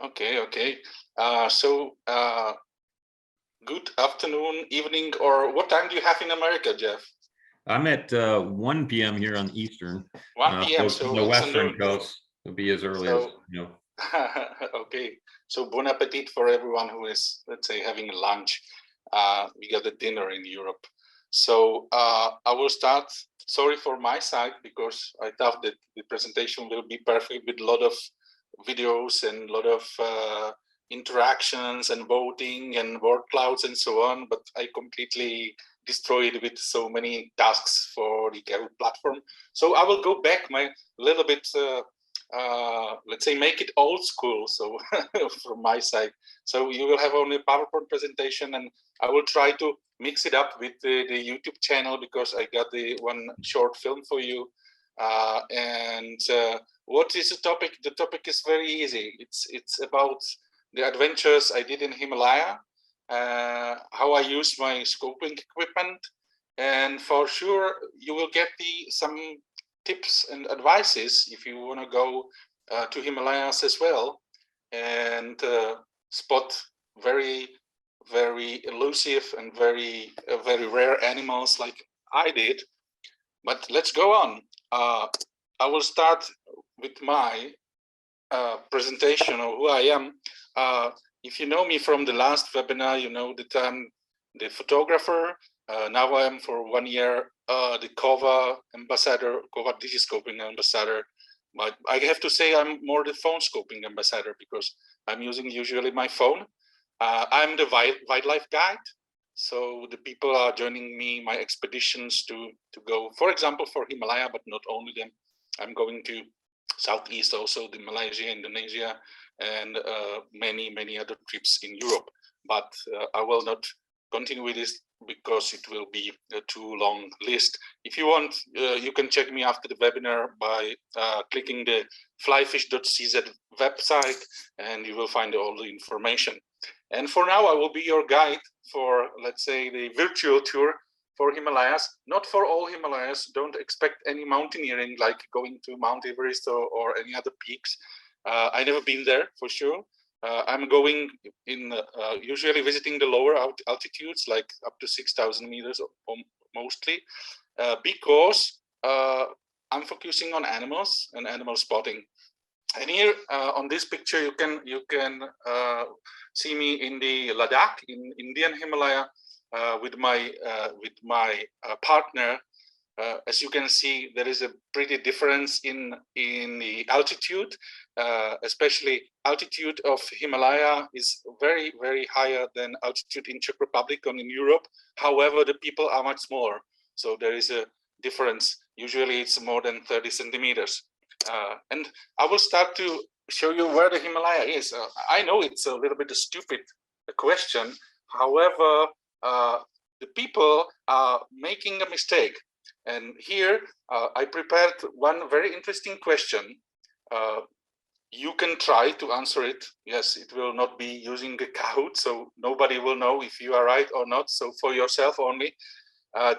Okay, okay. Good afternoon, evening, or what time do you have in America, Jeff? I'm at 1 p.m. here on Eastern. 1 p.m. So The it's a Western noon. Coast will be as early as, So okay. So bon appetit for everyone who is, let's say, having a lunch. We got a dinner in Europe. So I will start. Sorry for my side because I thought that the presentation will be perfect with a lot of videos and a lot of interactions and voting and word clouds and so on. But I completely destroyed with so many tasks for the Kahoot platform. So I will go back my little bit. Let's say make it old school. So from my side, so you will have only a PowerPoint presentation, and I will try to mix it up with the YouTube channel because I got the one short film for you. What is the topic? The topic is very easy. It's about the adventures I did in Himalaya, how I use my scoping equipment, and for sure you will get some tips and advices if you want to go to Himalayas as well and spot very elusive and very rare animals like I did. But let's go on. I will start with my presentation of who I am. If you know me from the last webinar, you know that I'm the photographer. Now I am for 1 year the Kowa ambassador, Kowa Digiscoping ambassador. But I have to say I'm more the phone scoping ambassador because I'm using usually my phone. I'm the wildlife guide. So the people are joining me, my expeditions to go, for example, for Himalaya, but not only them. I'm going to Southeast also, the Malaysia, Indonesia, and many other trips in Europe. But I will not continue with this because it will be a too long list. If you want, you can check me after the webinar by clicking the flyfish.cz website, and you will find all the information. And for now, I will be your guide for, let's say, the virtual tour for Himalayas. Not for all Himalayas. Don't expect any mountaineering like going to Mount Everest or any other peaks. I've never been there for sure. I'm going in usually visiting the lower altitudes, like up to 6,000 meters mostly, because I'm focusing on animals and animal spotting. And here on this picture, you can see me in the Ladakh in Indian Himalaya with my partner. As you can see, there is a pretty difference in the altitude, especially altitude of Himalaya is very higher than altitude in Czech Republic and in Europe. However, the people are much smaller, so there is a difference. Usually, it's more than 30 centimeters. And I will start to show you where the Himalaya is. I know it's a little bit a stupid question. However, the people are making a mistake. And here I prepared one very interesting question. You can try to answer it. Yes, it will not be using a Kahoot, so nobody will know if you are right or not. So for yourself only.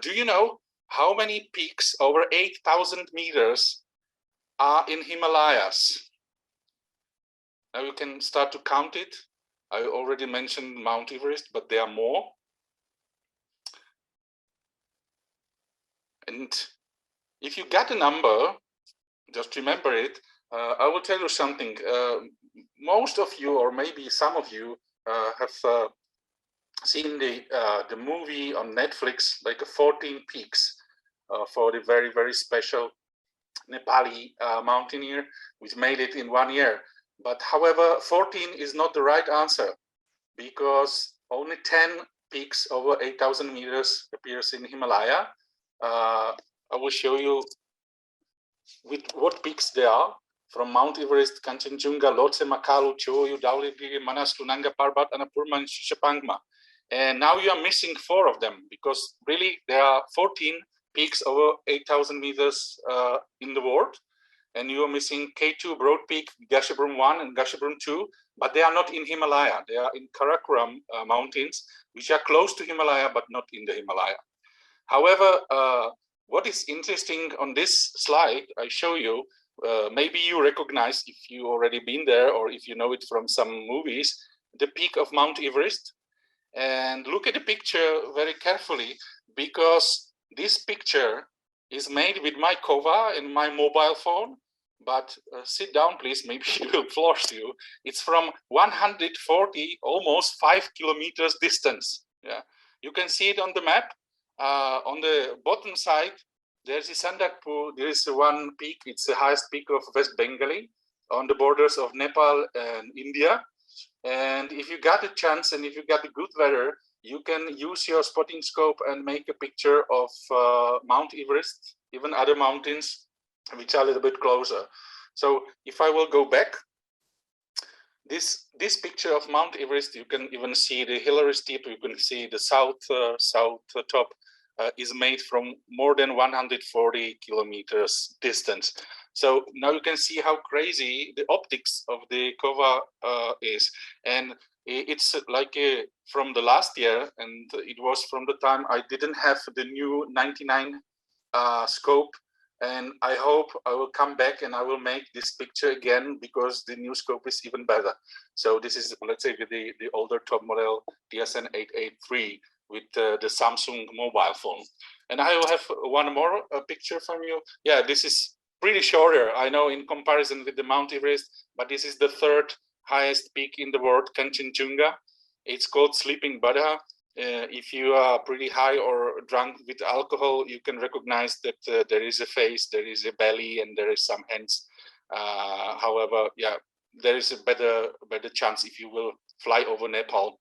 Do you know how many peaks over 8,000 meters are in Himalayas? Now you can start to count it. I already mentioned Mount Everest, but there are more. And if you get a number, just remember it. I will tell you something. Most of you, or maybe some of you, have seen the movie on Netflix, like 14 Peaks, for the very special Nepali mountaineer, which made it in 1 year. But however, 14 is not the right answer because only 10 peaks over 8,000 meters appears in Himalaya. I will show you with what peaks they are, from Mount Everest, Kanchenjunga, Lhotse, Makalu, Choyu, Dhaulagiri, Manas, Lunanga Parbat, Annapurna, and Shishapangma. And now you are missing 4 of them because really there are 14 peaks over 8,000 meters in the world. And you are missing K2, Broad Peak, Gasherbrum 1 and Gasherbrum 2, but they are not in Himalaya. They are in Karakoram mountains, which are close to Himalaya, but not in the Himalaya. However, what is interesting on this slide, I show you, maybe you recognize, if you already been there or if you know it from some movies, the peak of Mount Everest. And look at the picture very carefully, because this picture is made with my Kowa and my mobile phone. But sit down, please, maybe it will flush you. It's from 140, almost 5 kilometers distance. Yeah, you can see it on the map. On the bottom side, there's the Sandakpur. There is one peak. It's the highest peak of West Bengali on the borders of Nepal and India. And if you got a chance and if you got the good weather, you can use your spotting scope and make a picture of Mount Everest, even other mountains, which are a little bit closer. So if I will go back, this picture of Mount Everest, you can even see the Hillary steep, you can see the south top, is made from more than 140 kilometers distance. So now you can see how crazy the optics of the Kowa is. And it's like from the last year, and it was from the time I didn't have the new 99 scope. And I hope I will come back and I will make this picture again, because the new scope is even better. So this is, let's say, the older top model TSN-883 with the Samsung mobile phone. And I will have one more picture from you. Yeah, this is pretty shorter, I know, in comparison with the Mount Everest, but this is the third highest peak in the world, Kanchenjunga. It's called Sleeping Buddha. If you are pretty high or drunk with alcohol, you can recognize that there is a face, there is a belly, and there is some hands. However, yeah, there is a better chance if you will fly over Nepal,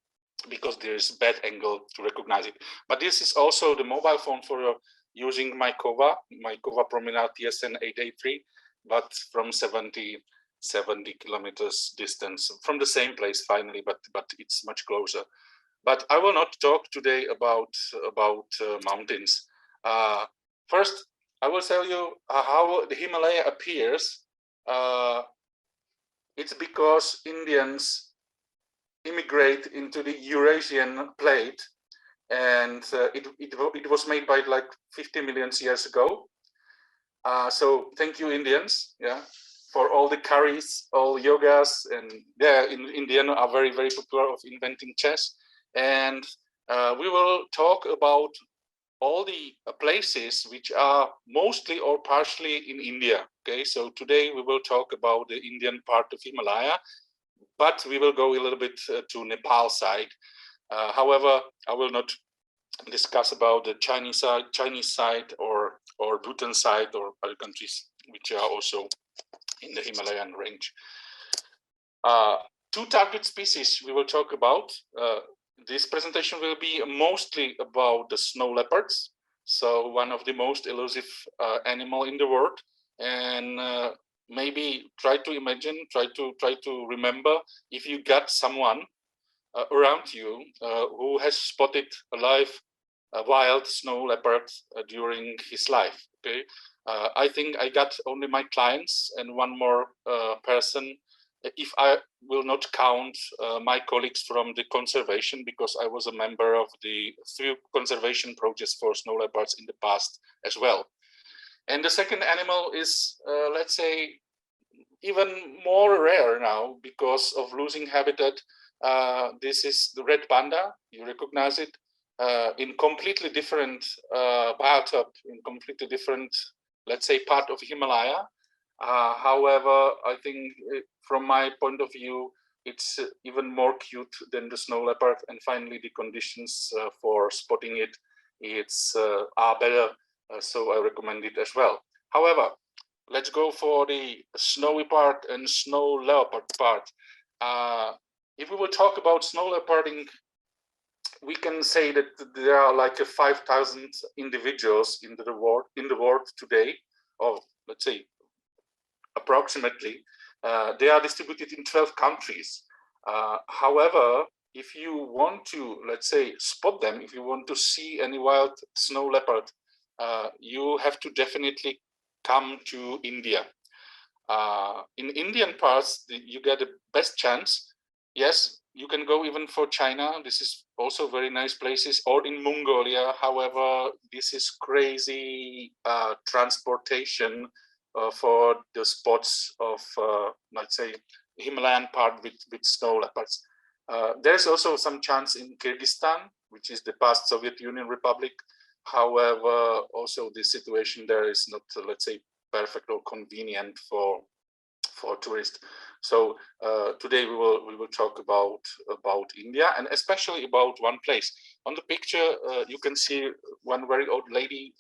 because there is bad angle to recognize it. But this is also the mobile phone for using my Kowa Promenade TSN-883, but from 70 kilometers distance from the same place finally, but it's much closer. But I will not talk today about mountains. First, I will tell you how the Himalaya appears. It's because Indians immigrate into the Eurasian plate, and it was made by like 50 million years ago. So thank you, Indians, yeah, for all the curries, all yogas, and yeah, in India are very, very popular of inventing chess. And we will talk about all the places which are mostly or partially in India. Okay, so today we will talk about the Indian part of Himalaya, but we will go a little bit to Nepal side. However, I will not discuss about the Chinese side or Bhutan side or other countries which are also in the Himalayan range. Two target species we will talk about. This presentation will be mostly about the snow leopards, so one of the most elusive animal in the world. And maybe try to imagine, try to remember, if you got someone around you who has spotted a live wild snow leopard during his life. Okay, I think I got only my clients and one more person, if I will not count my colleagues from the conservation, because I was a member of the 3 conservation projects for snow leopards in the past as well. And the second animal is, let's say, even more rare now because of losing habitat. This is the Red Panda. You recognize it in completely different biotop, in completely different, let's say, part of Himalaya. However, I think from my point of view, it's even more cute than the snow leopard. And finally, the conditions for spotting it, are better. So I recommend it as well. However, let's go for the snowy part and snow leopard part. If we will talk about snow leoparding, we can say that there are like 5,000 individuals in the world today, or let's say approximately. They are distributed in 12 countries. However, if you want to, let's say, spot them, if you want to see any wild snow leopard, you have to definitely come to India. In Indian parts, you get the best chance. Yes, you can go even for China. This is also very nice places, or in Mongolia. However, this is crazy transportation for the spots of, let's say, Himalayan part with snow leopards. There's also some chance in Kyrgyzstan, which is the past Soviet Union Republic. However, also the situation there is not, let's say, perfect or convenient for tourists. So today we will talk about India, and especially about one place. On the picture, you can see one very old lady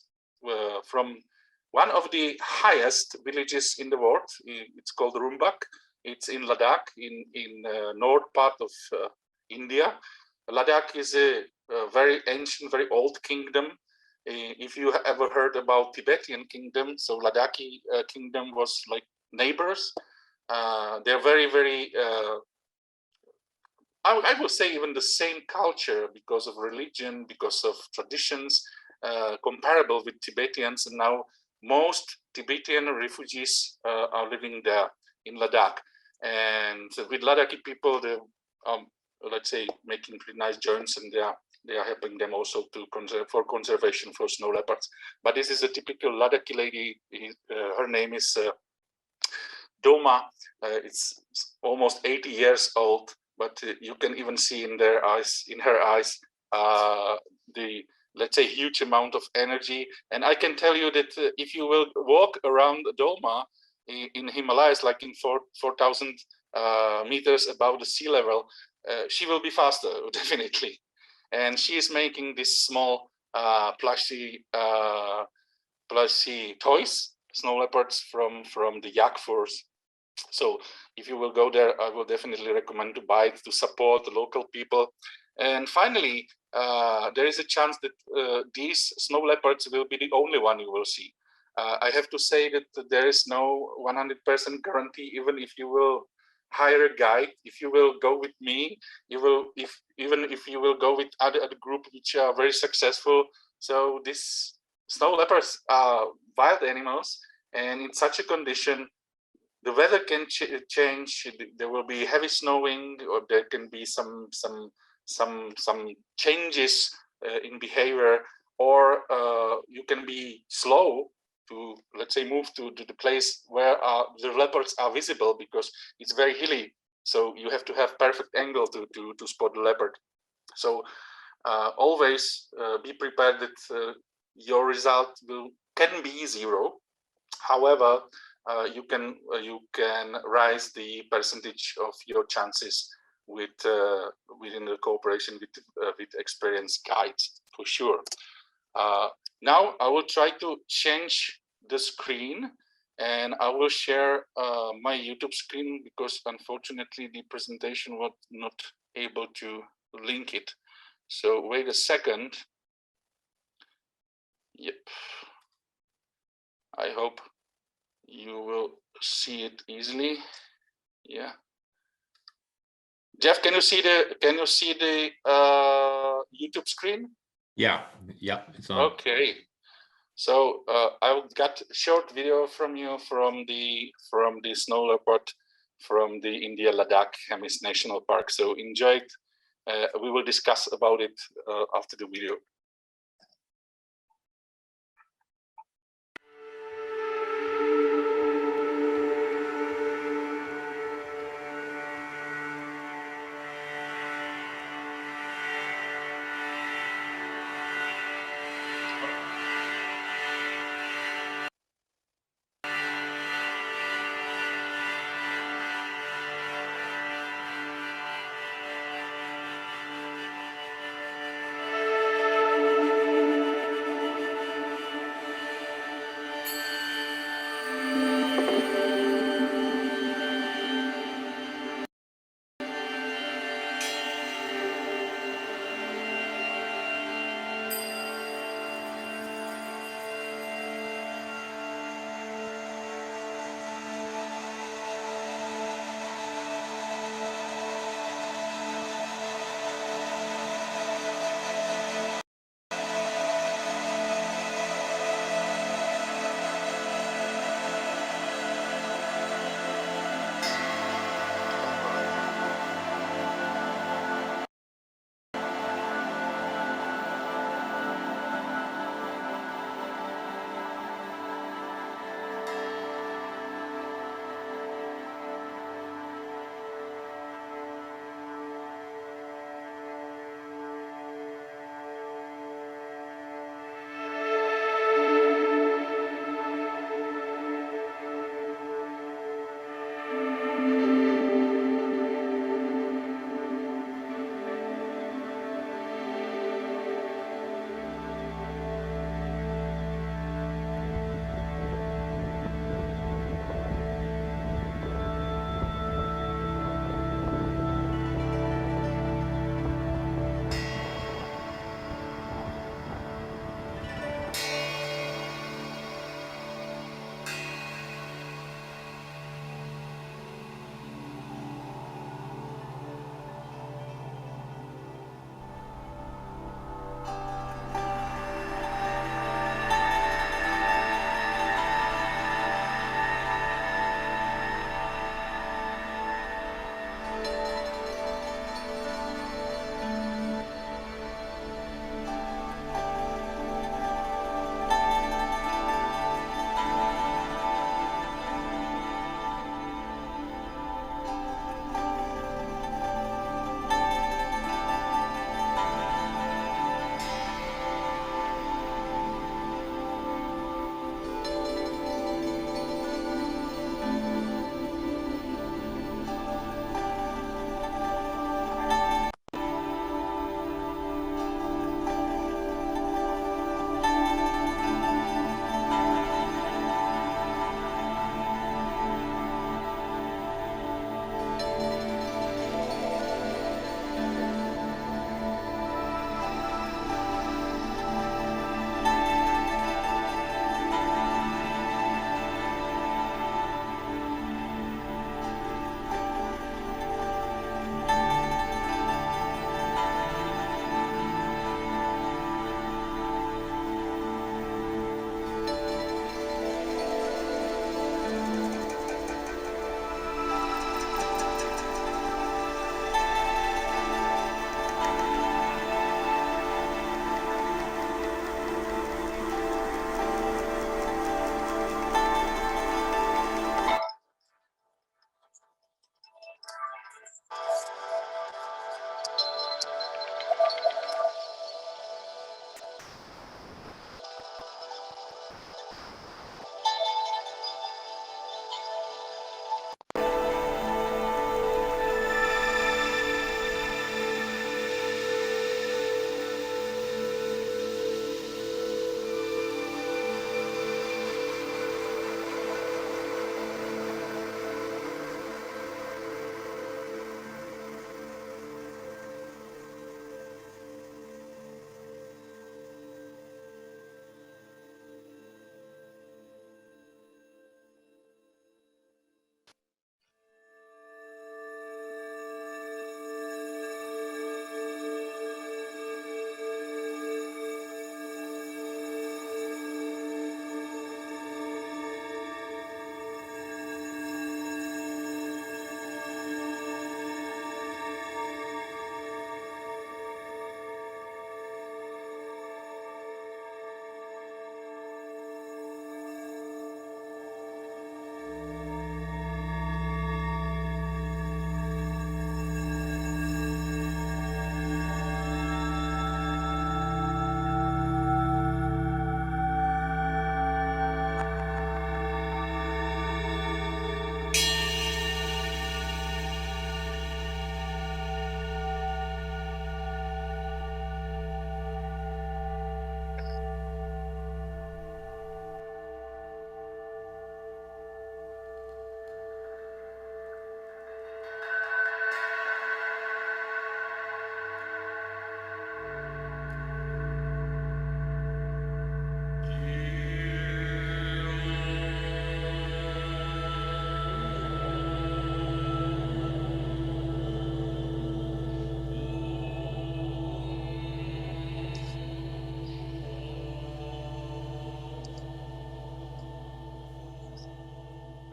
from one of the highest villages in the world. It's called Rumbak. It's in Ladakh, in north part of India. Ladakh is a very ancient, very old kingdom. If you ever heard about Tibetan kingdom, so Ladakhi kingdom was like neighbors. They're very, very, I would say even the same culture because of religion, because of traditions, comparable with Tibetans. And now most Tibetan refugees are living there in Ladakh. And with Ladakhi people, they're, let's say, making pretty nice joints, and they are helping them also to conservation for snow leopards. But this is a typical Ladakhi lady. Her name is Doma. It's almost 80 years old, but you can even see in her eyes, the, let's say, huge amount of energy. And I can tell you that if you will walk around Doma in Himalayas, like in 4,000 meters above the sea level, she will be faster, definitely. And she is making these small plushy toys, snow leopards from the yak furs. So if you will go there, I will definitely recommend to buy it to support the local people. And finally, there is a chance that these snow leopards will be the only one you will see. I have to say that there is no 100% guarantee, even if you will hire a guide. If you will go with me, you will, even if you will go with other group which are very successful. So these snow leopards are wild animals, and in such a condition, the weather can change. There will be heavy snowing, or there can be some changes in behavior, or you can be slow to, let's say, move to the place where the leopards are visible, because it's very hilly. So you have to have perfect angle to spot the leopard. So always be prepared that your result can be zero. However, you can rise the percentage of your chances within the cooperation with experienced guides, for sure. Now I will try to change the screen, and I will share my YouTube screen, because unfortunately the presentation was not able to link it. So wait a second. Yep. I hope you will see it easily. Yeah. Jeff, can you see the YouTube screen? Yeah, it's on. Okay. So I got a short video from you from the snow leopard from the India Ladakh Hemis National Park. So enjoy it. We will discuss about it after the video.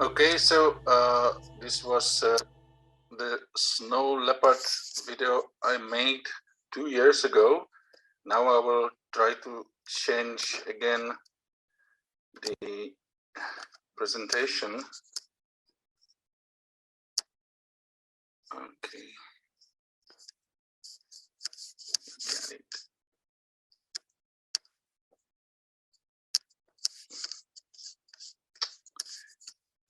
Okay, so this was the Snow Leopard video I made 2 years ago. Now I will try to change again the presentation. Okay. Got it.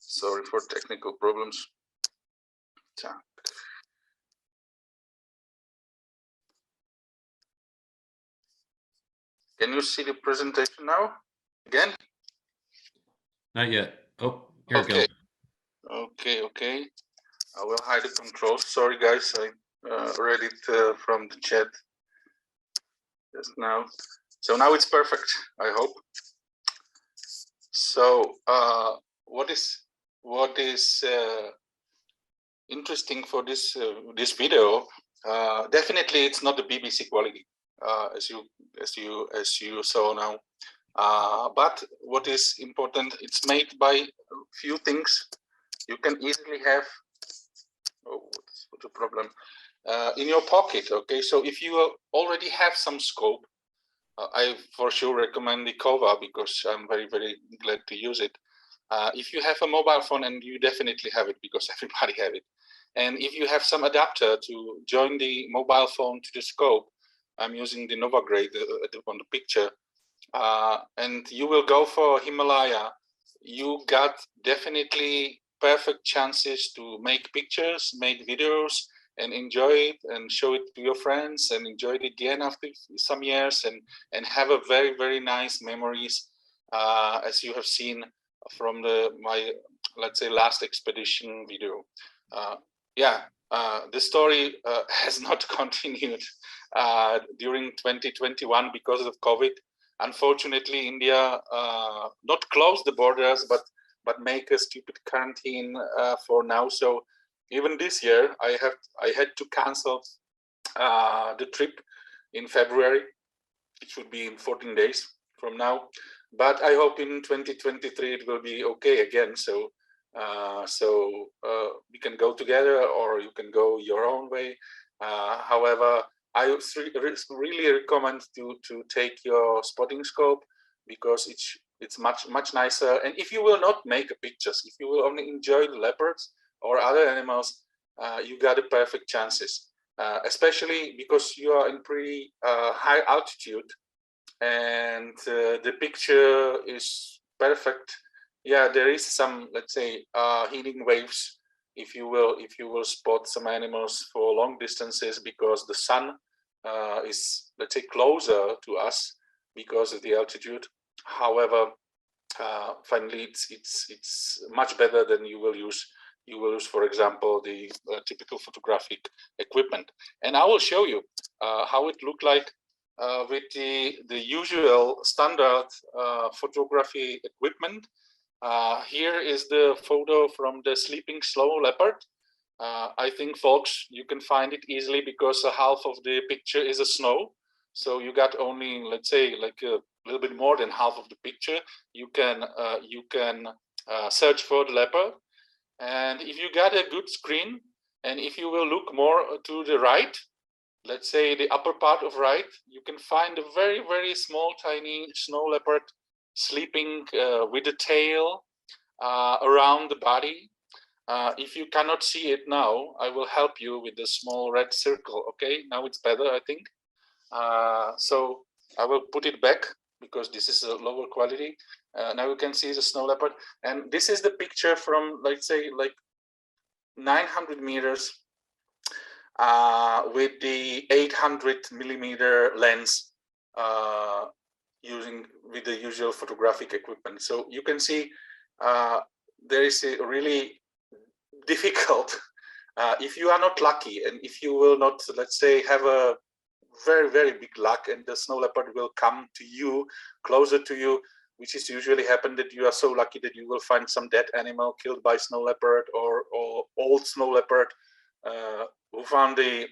Sorry for technical problems. Can you see the presentation now? Again? Not yet. Oh, here it Okay. goes. Okay. I will hide the controls. Sorry, guys. I read it from the chat just now. So now it's perfect, I hope. So what is interesting for this this video? Definitely, it's not the BBC quality, as you saw now. But what is important? It's made by a few things. You can easily have. Oh, what's the problem? In your pocket. Okay, so if you already have some scope, I for sure recommend the Kowa because I'm very glad to use it. If you have a mobile phone, and you definitely have it because everybody have it, and if you have some adapter to join the mobile phone to the scope, I'm using the Nova Grade on the picture, and you will go for Himalaya, you got definitely perfect chances to make pictures, make videos, and enjoy it and show it to your friends and enjoy it again after some years and have a very nice memories, as you have seen from my let's say last expedition video. The story has not continued during 2021 because of COVID. Unfortunately, India not close the borders, but make a stupid quarantine for now. So even this year, I had to cancel the trip in February. It should be in 14 days from now. But I hope in 2023 it will be okay again. So we can go together, or you can go your own way. However, I really recommend to take your spotting scope because it's much nicer. And if you will not make pictures, if you will only enjoy the leopards or other animals, you got the perfect chances. Especially because you are in pretty high altitude, and the picture is perfect. Yeah, there is some, let's say, heating waves if you will spot some animals for long distances because the sun is, let's say, closer to us because of the altitude. However, finally, it's much better than you will use, for example, the typical photographic equipment. And I will show you how it looked like with the usual standard photography equipment. Here is the photo from the sleeping snow leopard. I think, folks, you can find it easily because half of the picture is a snow. So you got only, let's say, like a little bit more than half of the picture. You can search for the leopard. And if you got a good screen, and if you will look more to the right, let's say the upper part of right, you can find a very small, tiny snow leopard sleeping with the tail around the body. If you cannot see it now, I will help you with the small red circle. Okay, now it's better, I think. So I will put it back because this is a lower quality. Now you can see the snow leopard, and this is the picture from, let's say, like 900 meters with the 800mm lens, using with the usual photographic equipment. So you can see there is a really difficult, if you are not lucky, and if you will not, let's say, have a very big luck, and the snow leopard will come to you, closer to you, which is usually happen that you are so lucky that you will find some dead animal killed by snow leopard or old snow leopard who found the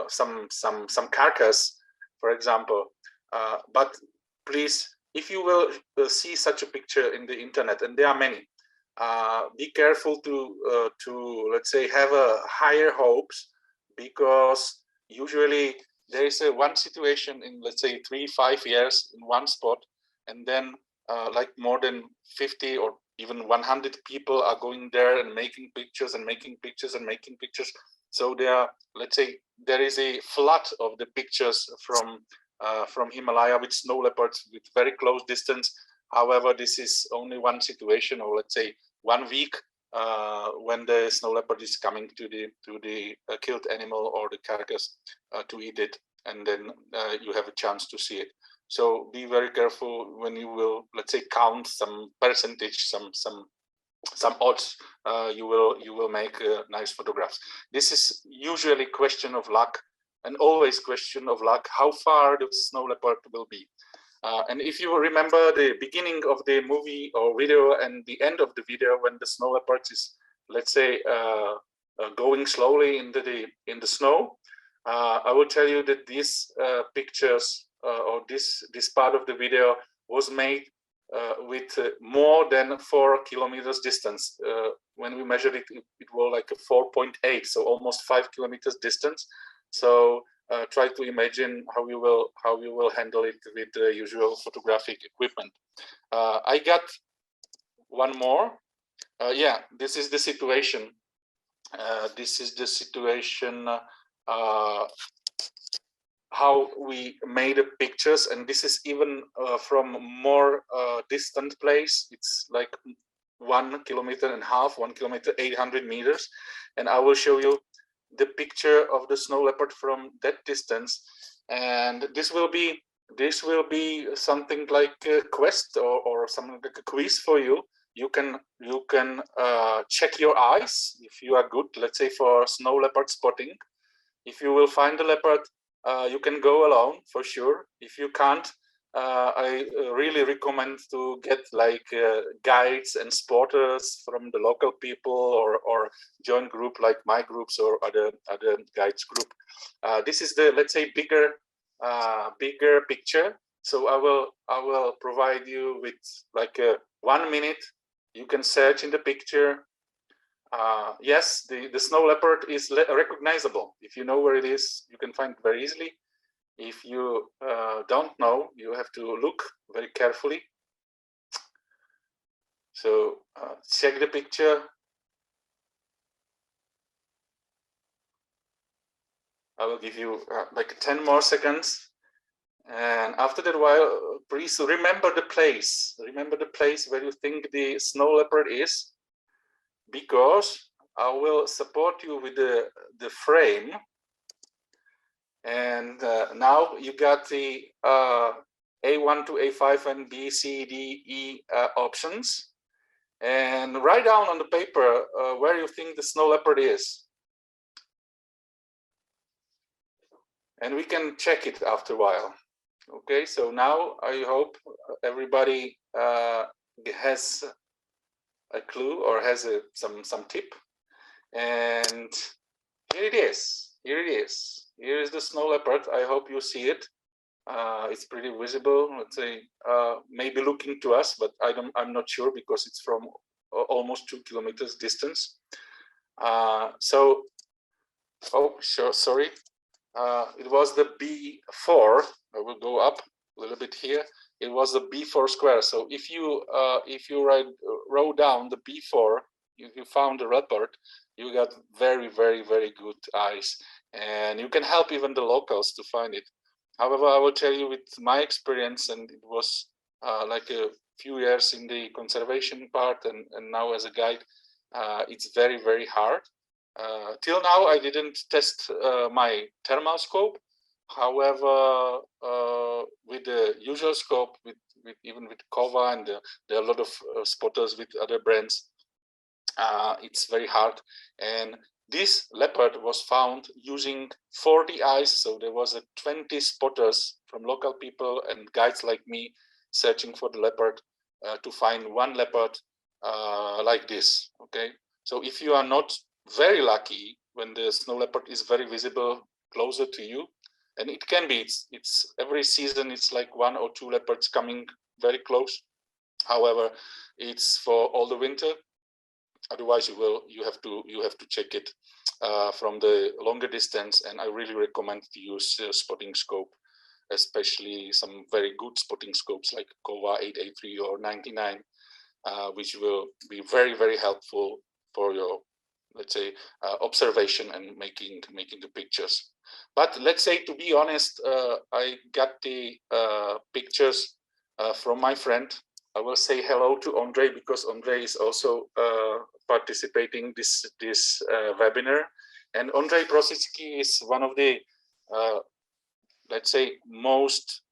some carcass, for example. But please, if you will see such a picture in the internet, and there are many, be careful to let's say have a higher hopes, because usually there is a one situation in, let's say, 3-5 years in one spot, and then like more than 50 or even 100 people are going there and making pictures and making pictures and making pictures. So there are, let's say, there is a flood of the pictures from Himalaya with snow leopards with very close distance. However, this is only one situation, or let's say 1 week when the snow leopard is coming to the killed animal or the carcass to eat it, and then you have a chance to see it. So be very careful when you will, let's say, count some percentage, some odds. You will make nice photographs. This is usually question of luck, and always question of luck, how far the snow leopard will be. And if you remember the beginning of the movie or video and the end of the video, when the snow leopard is, let's say, going slowly in the snow, I will tell you that these pictures or this part of the video was made with more than 4 kilometers distance. When we measured it, it was like a 4.8, so almost 5 kilometers distance. So try to imagine how you will handle it with the usual photographic equipment. I got one more. Yeah, this is the situation. This is the situation how we made the pictures, and this is even from more distant place. It's like 1.5 kilometers, 1 kilometer, 800 meters, and I will show you the picture of the snow leopard from that distance. And this will be something like a quest or something like a quiz for you. You can check your eyes if you are good, let's say, for snow leopard spotting. If you will find the leopard, you can go alone for sure. If you can't, I really recommend to get like guides and spotters from the local people, or join group like my groups or other guides group. This is the, let's say, bigger picture. So I will provide you with like 1 minute. You can search in the picture. Yes, the snow leopard is recognizable. If you know where it is, you can find it very easily. If you don't know, you have to look very carefully. So check the picture. I will give you like 10 more seconds. And after that while, please remember the place. Remember the place where you think the snow leopard is, because I will support you with the frame. And now you got the A1 to A5 and B, C, D, E options. And write down on the paper where you think the snow leopard is. And we can check it after a while. Okay, so now I hope everybody has a clue or has some tip. And here it is. Here it is. Here is the snow leopard. I hope you see it. It's pretty visible. Let's say maybe looking to us, but I'm not sure, because it's from almost 2 kilometers distance. So, oh, sure, sorry. It was the B4. I will go up a little bit here. It was the B4 square. So if you wrote down the B4, you found the leopard. You got very, very, very good eyes, and you can help even the locals to find it. However, I will tell you with my experience, and it was like a few years in the conservation part, and now as a guide, it's very, very hard. Till now, I didn't test my thermal scope. However, with the usual scope, even with Kowa, and there are a lot of spotters with other brands, it's very hard. And this leopard was found using 40 eyes. So there was 20 spotters from local people and guides like me searching for the leopard to find one leopard like this. Okay, so if you are not very lucky, when the snow leopard is very visible closer to you, and it can be, it's every season it's like 1 or 2 leopards coming very close. However, it's for all the winter. Otherwise, you have to check it from the longer distance. And I really recommend to use spotting scope, especially some very good spotting scopes like Kowa 883 or 99, which will be very, very helpful for your, let's say, observation and making the pictures. But let's say, to be honest, I got the pictures from my friend. I will say hello to Andrei, because Andrei is also participating this webinar. And Andrei Prositsky is one of the, let's say, most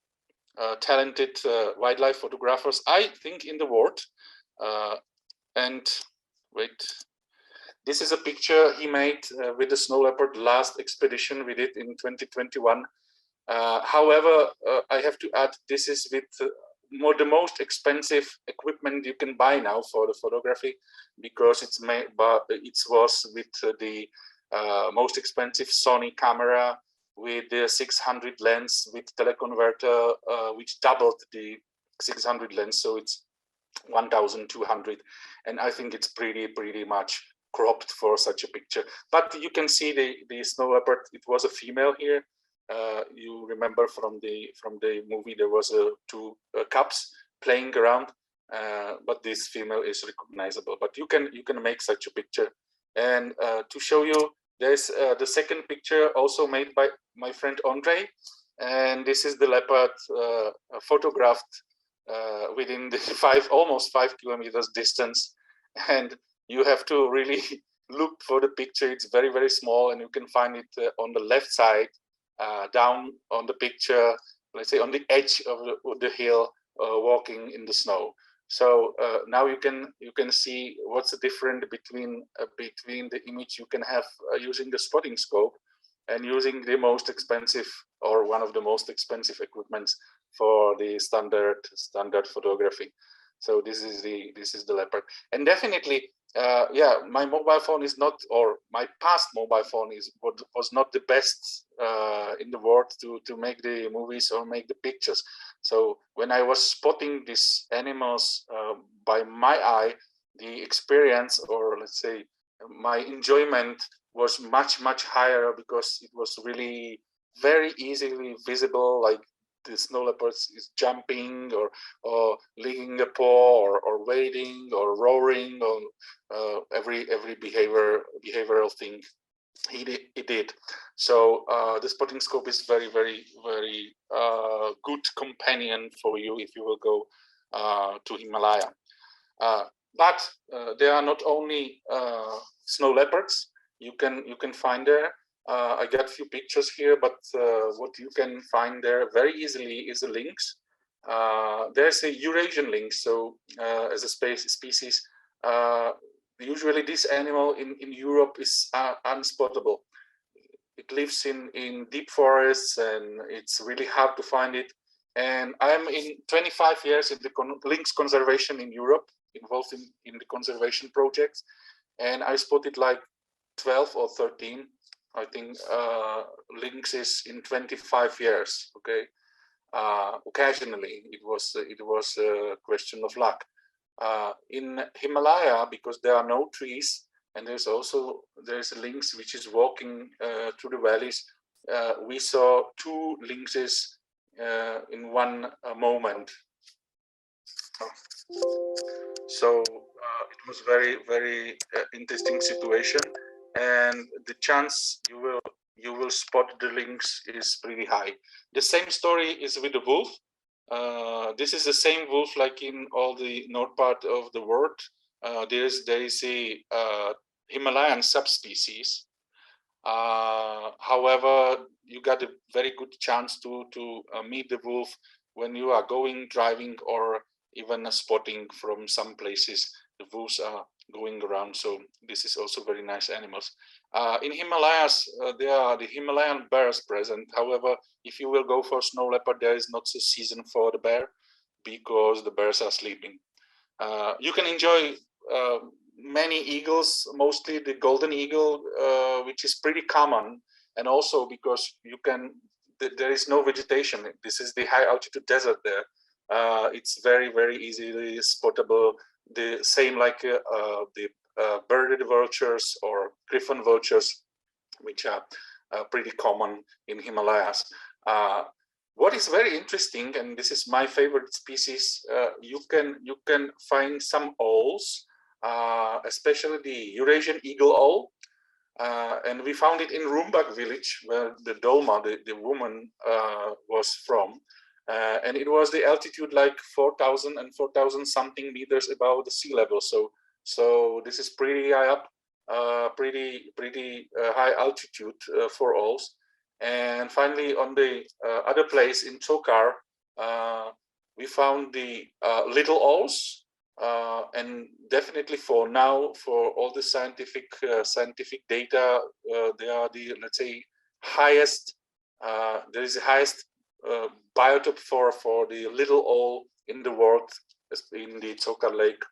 talented wildlife photographers, I think, in the world. And wait, this is a picture he made with the Snow Leopard last expedition we did in 2021. However, I have to add, this is with the most expensive equipment you can buy now for the photography, because it's made, but it was with the most expensive Sony camera with the 600 lens with teleconverter, which doubled the 600 lens, so it's 1200, and I think it's pretty much cropped for such a picture. But you can see the Snow Leopard. It was a female here. You remember from the movie, there was two cubs playing around, but this female is recognizable. But you can make such a picture. And to show you, there's the second picture also made by my friend Andrei, and this is the leopard photographed within the almost 5 kilometers distance. And you have to really look for the picture. It's very, very small, and you can find it on the left side, down on the picture, let's say on the edge of the hill, walking in the snow. So now you can see what's the difference between the image you can have using the spotting scope and using the most expensive, or one of the most expensive equipments for the standard photography. So this is the leopard. And definitely, yeah, my mobile phone is not, or my past mobile phone was not the best in the world to make the movies or make the pictures. So when I was spotting these animals by my eye, the experience, or let's say my enjoyment, was much higher, because it was really very easily visible, like the snow leopards is jumping or licking a paw or waiting or roaring, or every behavioral thing he did. So the spotting scope is very good companion for you if you will go to Himalaya. But there are not only snow leopards you can find there. I got a few pictures here, but what you can find there very easily is a lynx. There's a Eurasian lynx, so as a species, usually this animal in Europe is unspottable. It lives in deep forests, and it's really hard to find it. And I'm in 25 years in the lynx conservation in Europe, involved in the conservation projects, and I spotted like 12 or 13, I think, lynxes in 25 years. Okay, occasionally it was a question of luck. In Himalaya, because there are no trees, and there's a lynx which is walking through the valleys. We saw 2 lynxes in one moment. So it was very interesting situation, and the chance you will spot the lynx is pretty high. The same story is with the wolf. This is the same wolf like in all the north part of the world. There is a Himalayan subspecies. However, you got a very good chance to meet the wolf when you are driving, or even spotting from some places. The wolves are going around, so this is also very nice animals. In Himalayas, there are the Himalayan bears present. However, if you will go for snow leopard, there is not a season for the bear, because the bears are sleeping. You can enjoy many eagles, mostly the golden eagle, which is pretty common, and also because there is no vegetation. This is the high altitude desert there. It's very easily spottable. The same like the birded vultures or griffon vultures, which are pretty common in Himalayas. What is very interesting, and this is my favorite species, you can find some owls, especially the Eurasian eagle owl, and we found it in Rumbak village, where the Dolma, the woman, was from, and it was the altitude like 4,000 and 4,000 something meters above the sea level. So this is pretty high up, pretty high altitude for owls. And finally, on the other place in Tokar, we found the little owls, and definitely for now, for all the scientific data, they are the, let's say, highest. There is the highest biotope for the little owl in the world, in the Tokar Lake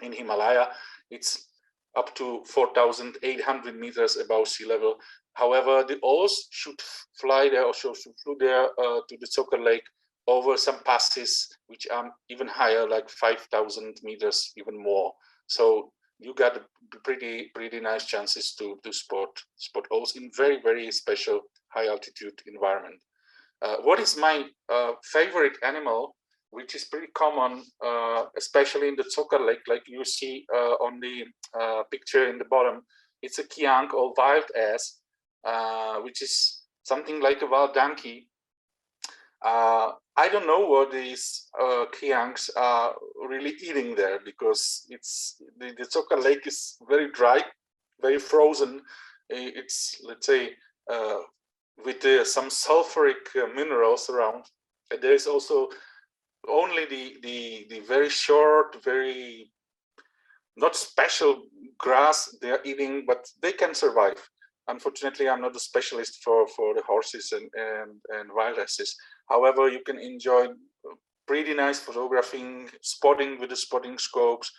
in Himalaya. It's up to 4,800 meters above sea level. However, the owls should fly there, or should fly there to the Tokar Lake over some passes which are even higher, like 5,000 meters, even more. So you got pretty nice chances to spot owls in very special high altitude environment. What is my favorite animal, which is pretty common, especially in the Tokar Lake, like you see on the picture in the bottom? It's a kiang, or wild ass, which is something like a wild donkey. I don't know what these kiangs are really eating there, because it's the Tokar Lake is very dry, very frozen. It's, let's say, with some sulfuric minerals around. And there is also only the very short, very not special grass they are eating, but they can survive. Unfortunately, I'm not a specialist for the horses and wild asses. However, you can enjoy pretty nice photographing, spotting with the spotting scopes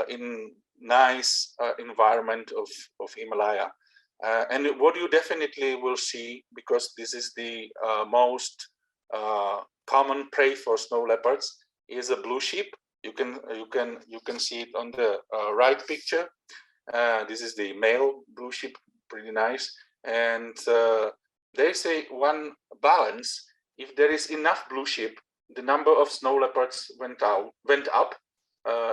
in nice environment of Himalaya. And what you definitely will see, because this is the most common prey for snow leopards, is a blue sheep. You can see it on the right picture. This is the male blue sheep, pretty nice. And they say one balance: if there is enough blue sheep, the number of snow leopards went up.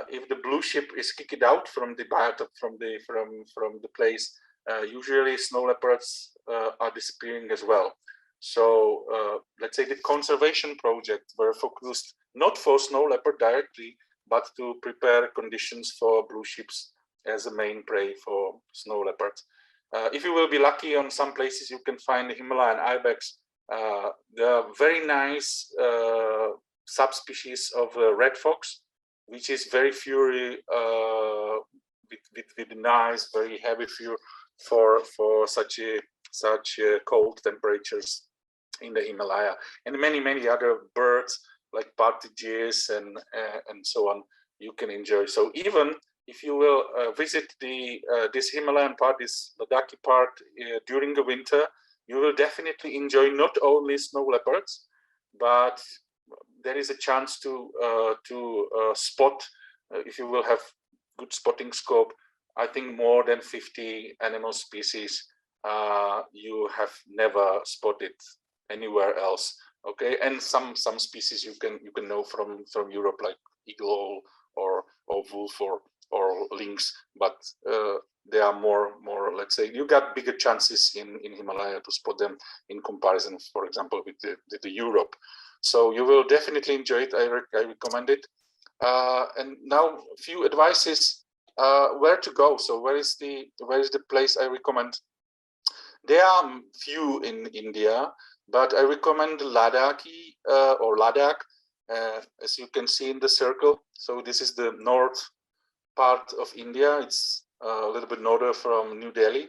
If the blue sheep is kicked out from the biotop, from the place, usually snow leopards are disappearing as well. So let's say the conservation projects were focused not for snow leopard directly, but to prepare conditions for blue sheeps as a main prey for snow leopards. If you will be lucky, on some places you can find the Himalayan ibex. There are very nice subspecies of red fox, which is very furry, with nice, very heavy fur for such cold temperatures in the Himalaya, and many other birds like partridges and so on you can enjoy. So even if you will visit this Himalayan part, this Ladakhi part during the winter, you will definitely enjoy not only snow leopards, but there is a chance to spot, if you will have good spotting scope, I think more than 50 animal species you have never spotted anywhere else. Okay, and some species you can know from Europe, like eagle or wolf or lynx, but they are more, let's say, you got bigger chances in Himalaya to spot them in comparison, for example, with the Europe. So you will definitely enjoy it. I recommend it. And now a few advices where to go. So where is the place I recommend? There are few in India, but I recommend Ladakhi or Ladakh, as you can see in the circle. So this is the north part of India. It's a little bit northern from New Delhi.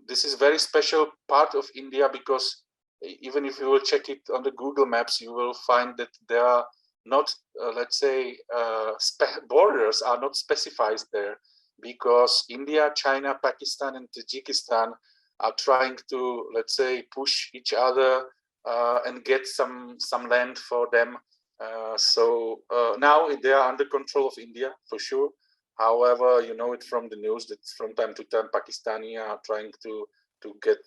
This is very special part of India, because even if you will check it on the Google Maps, you will find that there are not, let's say, borders are not specified there, because India, China, Pakistan, and Tajikistan are trying to, let's say, push each other and get some land for them. So now they are under control of India for sure. However, you know it from the news that from time to time Pakistani are trying to get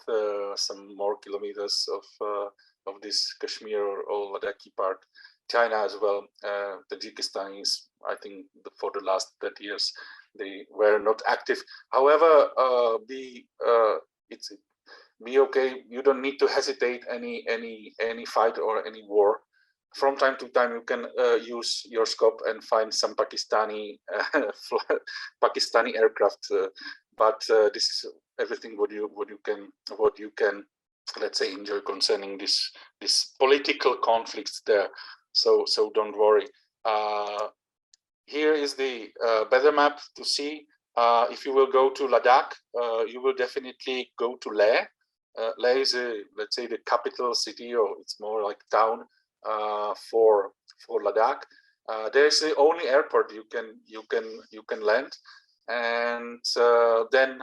some more kilometers of this Kashmir or Ladakhi part. China as well. Tajikistan is, I think, for the last 30 years they were not active. However, be okay. You don't need to hesitate any fight or any war. From time to time, you can use your scope and find some Pakistani aircraft. But this is everything what you can let's say enjoy concerning this political conflicts there. So don't worry. Here is the weather map to see. If you will go to Ladakh, you will definitely go to Leh. Leh is let's say the capital city, or it's more like town for Ladakh. There's the only airport you can land, and then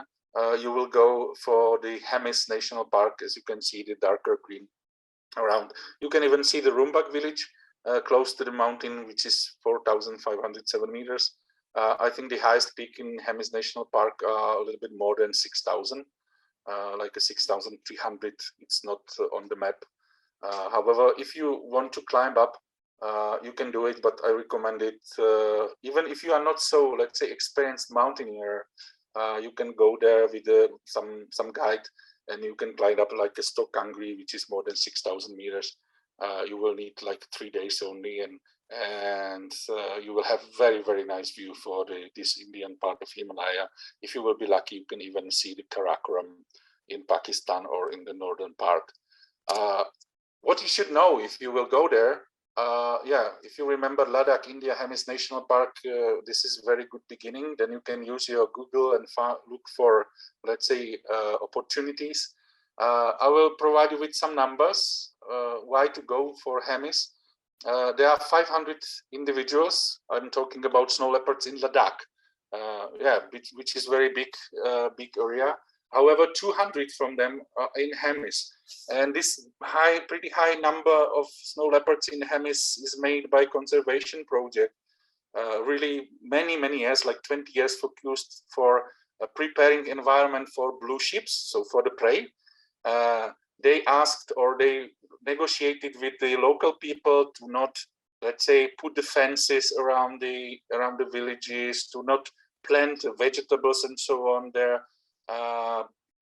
you will go for the Hemis National Park. As you can see, the darker green around. You can even see the Rumbak village close to the mountain, which is 4,507 meters. I think the highest peak in Hemis National Park a little bit more than 6,000, like a 6,300. It's not on the map. However, if you want to climb up, you can do it, but I recommend it. Even if you are not so, let's say, experienced mountaineer, you can go there with some guide, and you can climb up like a Stokangri, which is more than 6,000 meters. You will need like 3 days only, and you will have very nice view for this Indian part of Himalaya. If you will be lucky, you can even see the Karakoram in Pakistan or in the northern part. What you should know if you will go there, if you remember Ladakh, India Hemis National Park, this is a very good beginning. Then you can use your Google and look for, let's say, opportunities. I will provide you with some numbers, why to go for Hemis. There are 500 individuals. I'm talking about snow leopards in Ladakh, which is very big area. However, 200 from them are in Hemis, and this pretty high number of snow leopards in Hemis is made by conservation project. Really many years, like 20 years, focused for preparing environment for blue ships, so for the prey. They asked, or they negotiated with the local people to not, let's say, put the fences around the villages, to not plant vegetables and so on there.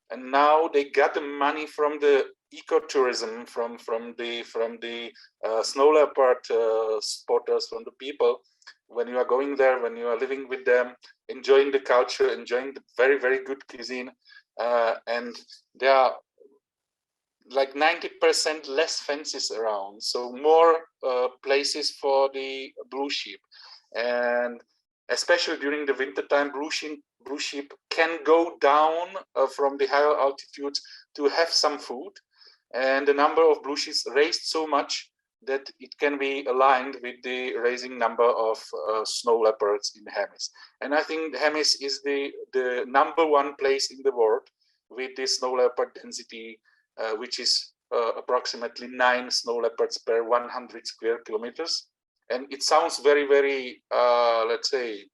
And now they got the money from the ecotourism, from the snow leopard spotters, from the people. When you are going there, when you are living with them, enjoying the culture, enjoying the very good cuisine, and there are like 90% less fences around, so more places for the blue sheep. And especially during the winter time, blue sheep can go down from the higher altitudes to have some food, and the number of blue sheep raised so much that it can be aligned with the rising number of snow leopards in Hemis. And I think Hemis is the #1 place in the world with the snow leopard density, which is approximately 9 snow leopards per 100 square kilometers. And it sounds very, let's say,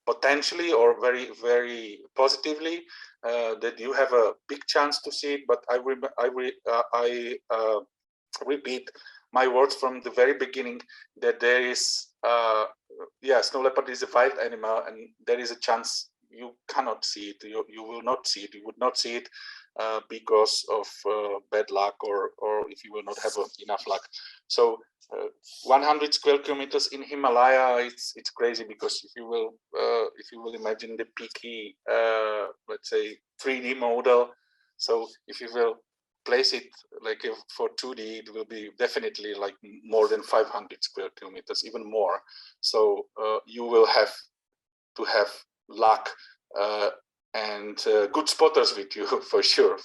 potentially or very positively that you have a big chance to see it. But I repeat my words from the very beginning that there is, snow leopard is a wild animal, and there is a chance you cannot see it. You will not see it. You would not see it because of bad luck, or if you will not have enough luck. So 100 square kilometers in Himalaya, it's crazy, because if you will imagine the peaky, let's say, 3D model. So if you will place it like for 2D, it will be definitely like more than 500 square kilometers, even more. So you will have to have luck and good spotters with you, for sure.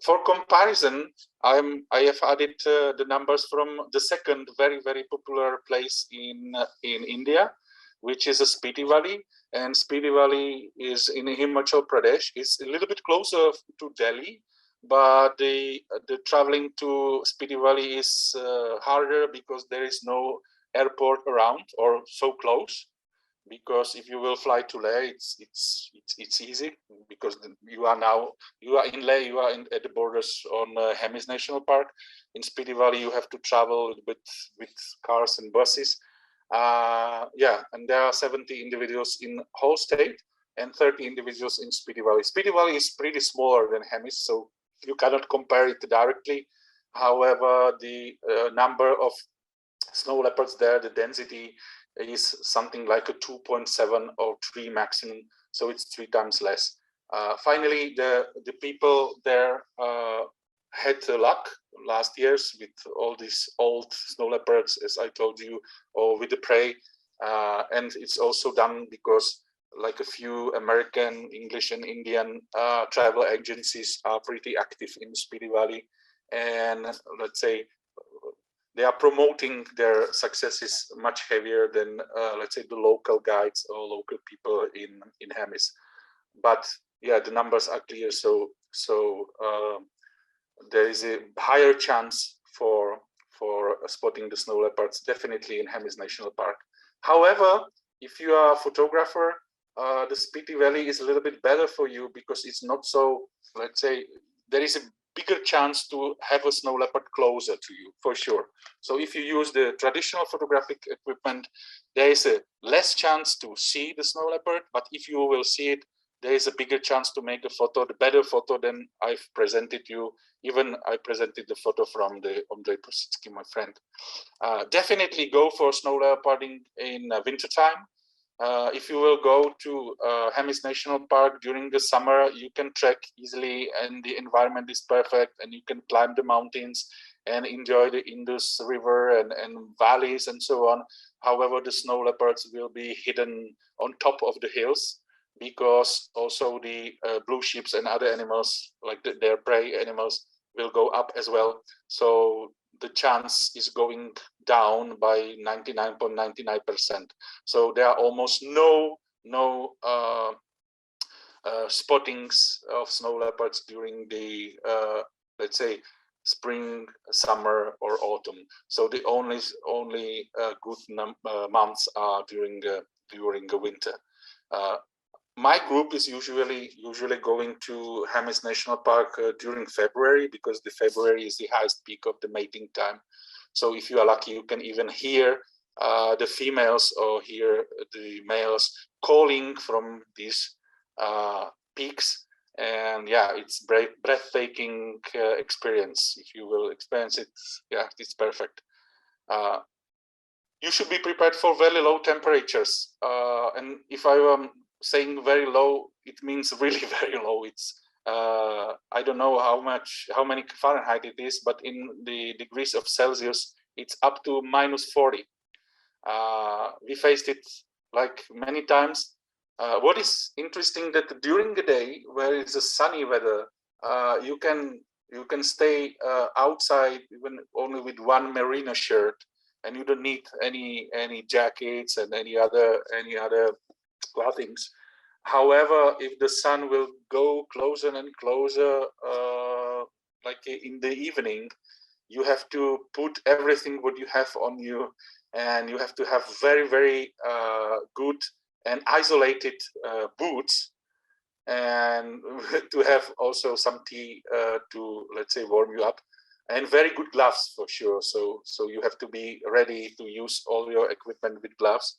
For comparison, I have added the numbers from the second very popular place in India, which is a Spiti Valley. And Spiti Valley is in Himachal Pradesh. It's a little bit closer to Delhi, but the traveling to Spiti Valley is harder because there is no airport around or so close. because if you will fly to Leh, it's easy, because you are in Leh, you are at the borders on Hemis National Park. In Spiti Valley, you have to travel with cars and buses. Yeah, and there are 70 individuals in whole state and 30 individuals in Spiti Valley. Spiti Valley is pretty smaller than Hemis, so you cannot compare it directly. However, the number of snow leopards there, the density is something like a 2.7 or 3 maximum, so it's 3 times less. Finally, the people there had luck last years with all these old snow leopards, as I told you, or with the prey, and it's also done because like a few American, English, and Indian travel agencies are pretty active in the Spiti Valley, and let's say they are promoting their successes much heavier than, let's say, the local guides or local people in Hemis. But yeah, the numbers are clear. So there is a higher chance for spotting the snow leopards, definitely in Hemis National Park. However, if you are a photographer, the Spiti Valley is a little bit better for you because it's not so, let's say, there is a bigger chance to have a snow leopard closer to you, for sure. So if you use the traditional photographic equipment, there is a less chance to see the snow leopard, but if you will see it, there is a bigger chance to make a photo, the better photo than I've presented you. Even I presented the photo from the Andrei Prositsky, my friend. Definitely go for snow leoparding in wintertime. If you will go to Hemis National Park during the summer, you can trek easily and the environment is perfect and you can climb the mountains and enjoy the Indus River and valleys and so on. However, the snow leopards will be hidden on top of the hills because also the blue sheeps and other animals, like their prey animals, will go up as well. So the chance is going down by 99.99%. So there are almost no spottings of snow leopards during the let's say spring, summer, or autumn. So the only good months are during the winter. My group is usually going to Hemis National Park during February, because the February is the highest peak of the mating time. So if you are lucky, you can even hear the females or hear the males calling from these peaks. And yeah, it's breathtaking experience. If you will experience it, yeah, it's perfect. You should be prepared for very low temperatures. And if I am saying very low, it means really very low. It's I don't know how many Fahrenheit it is, but in the degrees of Celsius, it's up to -40. We faced it like many times. What is interesting that during the day, where it's a sunny weather, you can stay outside even only with one merino shirt, and you don't need any jackets and any other clothings. However, if the sun will go closer and closer, like in the evening, you have to put everything what you have on you, and you have to have very good and isolated boots, and to have also some tea to, let's say, warm you up, and very good gloves for sure. So you have to be ready to use all your equipment with gloves.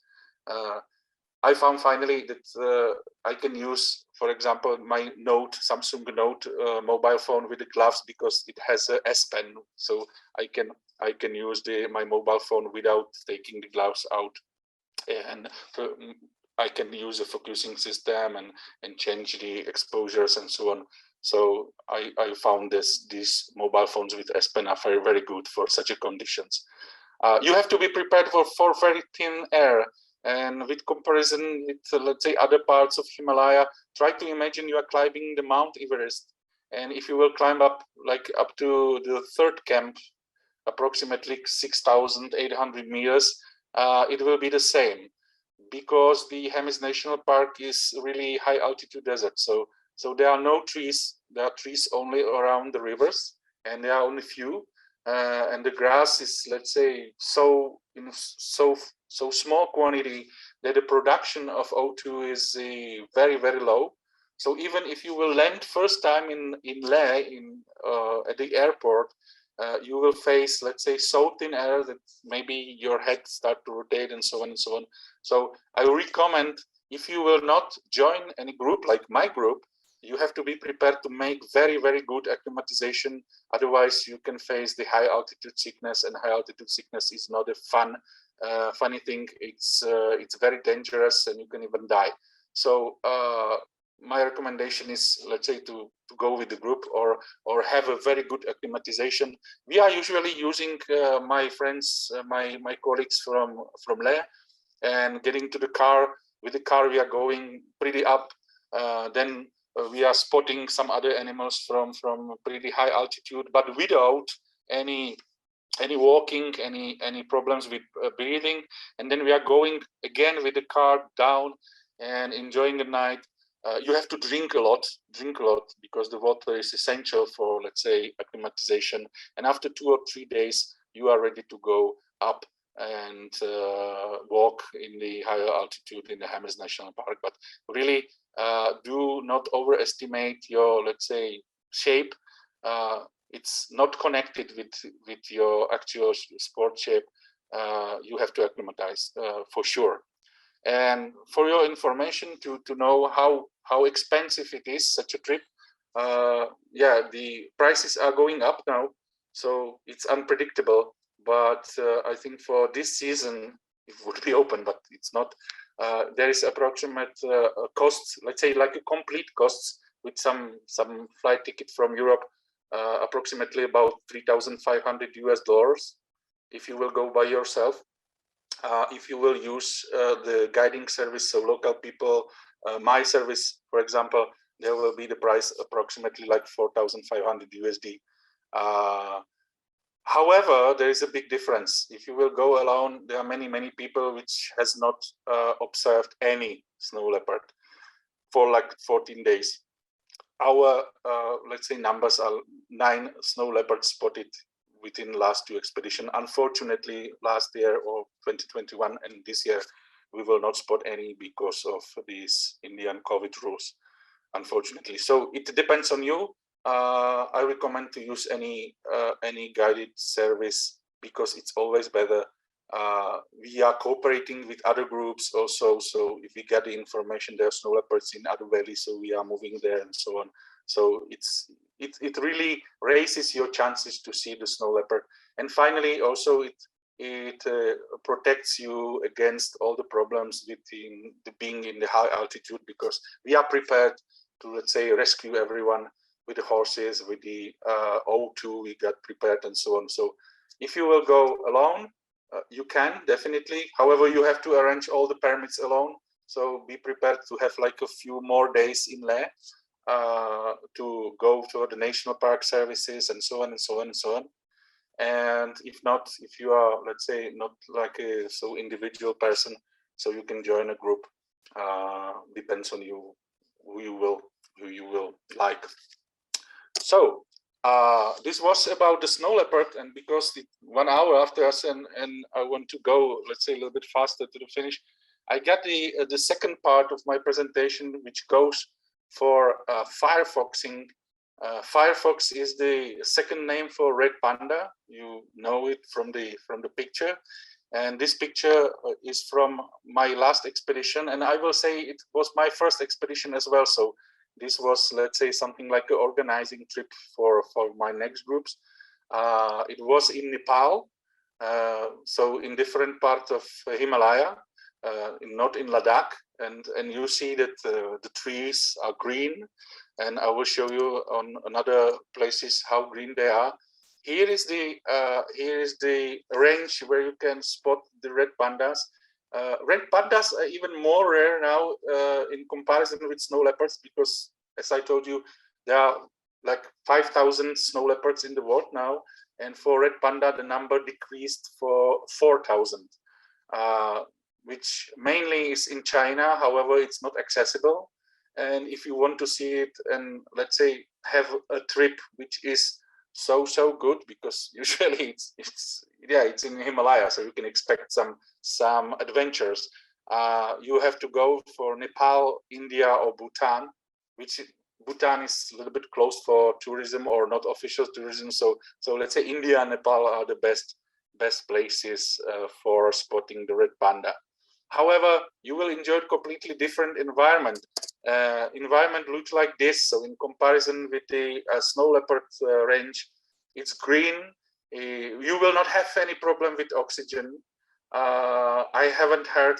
I found finally that I can use, for example, my Samsung Note mobile phone with the gloves, because it has a S Pen, so I can use my mobile phone without taking the gloves out, and I can use a focusing system and change the exposures and so on. So I found these mobile phones with S Pen are very good for such a conditions. You have to be prepared for very thin air. And with comparison with, let's say, other parts of Himalaya, try to imagine you are climbing the Mount Everest. And if you will climb up to the third camp, approximately 6,800 meters, it will be the same, because the Hemis National Park is really high altitude desert. So there are no trees. There are trees only around the rivers, and there are only few. And the grass is, let's say, so small quantity that the production of O2 is very, very low. So even if you will land first time in Leh at the airport, you will face, let's say, so thin air that maybe your head start to rotate and so on and so on. So I recommend, if you will not join any group like my group, you have to be prepared to make very, very good acclimatization. Otherwise, you can face the high altitude sickness, and high altitude sickness is not a funny thing. It's very dangerous, and you can even die. So my recommendation is, let's say, to go with the group or have a very good acclimatization. We are usually using my friends, my colleagues from Leh, and getting to the car. With the car, we are going pretty up. Then we are spotting some other animals from pretty high altitude, but without any walking, any problems with breathing. And then we are going again with the car down and enjoying the night. You have to drink a lot because the water is essential for, let's say, acclimatization. And after 2 or 3 days, you are ready to go up and walk in the higher altitude in the Himalayas National Park. But really, do not overestimate your, let's say, shape. It's not connected with your actual sport shape. You have to acclimatize for sure. And for your information, to know how expensive it is, such a trip, yeah, the prices are going up now, so it's unpredictable. But I think for this season, it would be open, but it's not. There is approximate costs, let's say, like a complete costs with some flight ticket from Europe, approximately about $3,500 if you will go by yourself. If you will use the guiding service, so local people, my service, for example, there will be the price approximately like $4,500. However, there is a big difference. If you will go alone, there are many people which has not observed any snow leopard for like 14 days. Our, let's say, numbers are 9 snow leopards spotted within last 2 expeditions. Unfortunately, last year or 2021 and this year, we will not spot any because of these Indian COVID rules, unfortunately. So it depends on you. I recommend to use any guided service because it's always better. We are cooperating with other groups also. So if we get the information, there are snow leopards in other valleys, so we are moving there and so on. So it really raises your chances to see the snow leopard. And finally, also it protects you against all the problems with being in the high altitude, because we are prepared to, let's say, rescue everyone with the horses, with the O2 we got prepared and so on. So if you will go alone, you can definitely. However, you have to arrange all the permits alone. So be prepared to have like a few more days in Leh to go to the national park services and so on and so on and so on. And if not, if you are, let's say, not like a so individual person, so you can join a group. Depends on you, who you will like. So this was about the snow leopard, and because 1 hour after us, and I want to go, let's say, a little bit faster to the finish, I got the second part of my presentation, which goes for firefoxing. Firefox is the second name for red panda. You know it from the picture, and this picture is from my last expedition, and I will say it was my first expedition as well. So this was, let's say, something like an organizing trip for my next groups. It was in Nepal, so in different parts of Himalaya, not in Ladakh, and you see that the trees are green. And I will show you on another places how green they are. Here is the range where you can spot the red pandas. Red pandas are even more rare now in comparison with snow leopards, because, as I told you, there are like 5,000 snow leopards in the world now, and for red panda the number decreased for 4,000, which mainly is in China. However, it's not accessible. And if you want to see it and, let's say, have a trip which is so good, because usually it's in Himalaya, so you can expect some adventures. you have to go for Nepal, India, or Bhutan, which Bhutan is a little bit closed for tourism or not official tourism. So let's say India and Nepal are the best places for spotting the red panda. However, you will enjoy a completely different environment. Environment looks like this. So in comparison with the Snow Leopard range, it's green. You will not have any problem with oxygen. I haven't heard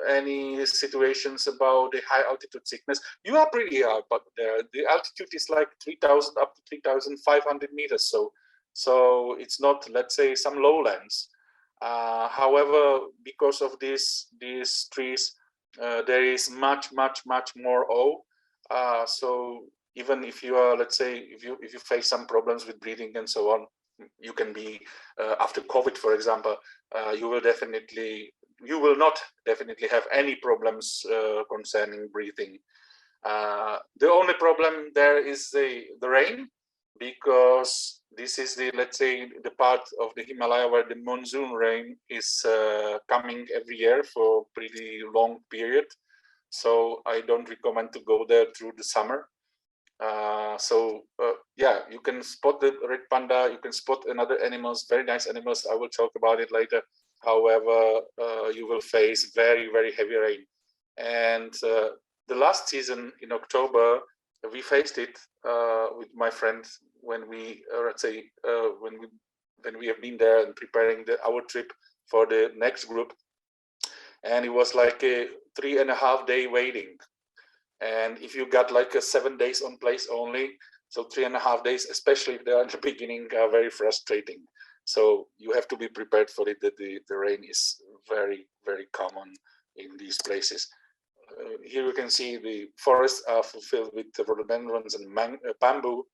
any situations about the high altitude sickness. You are pretty high, but the altitude is like 3,000 up to 3,500 meters. So it's not, let's say, some lowlands. However, because of these trees, there is much more awe. So even if you are, let's say, if you face some problems with breathing and so on, you can be after COVID, for example, you will not definitely have any problems concerning breathing. The only problem there is the rain, because this is the, let's say, the part of the Himalaya where the monsoon rain is coming every year for pretty long period. So I don't recommend to go there through the summer. Yeah, you can spot the red panda, you can spot another animals, very nice animals. I will talk about it later. However, you will face very heavy rain. And the last season in October, we faced it with my friend when we, let's say, when we have been there and preparing our trip for the next group. And it was like a 3.5 day waiting. And if you got like 7 days on place only, so 3.5 days, especially if they are in the beginning, are very frustrating. So you have to be prepared for it, that the rain is very common in these places. Here you can see the forests are fulfilled with rhododendrons and bamboo,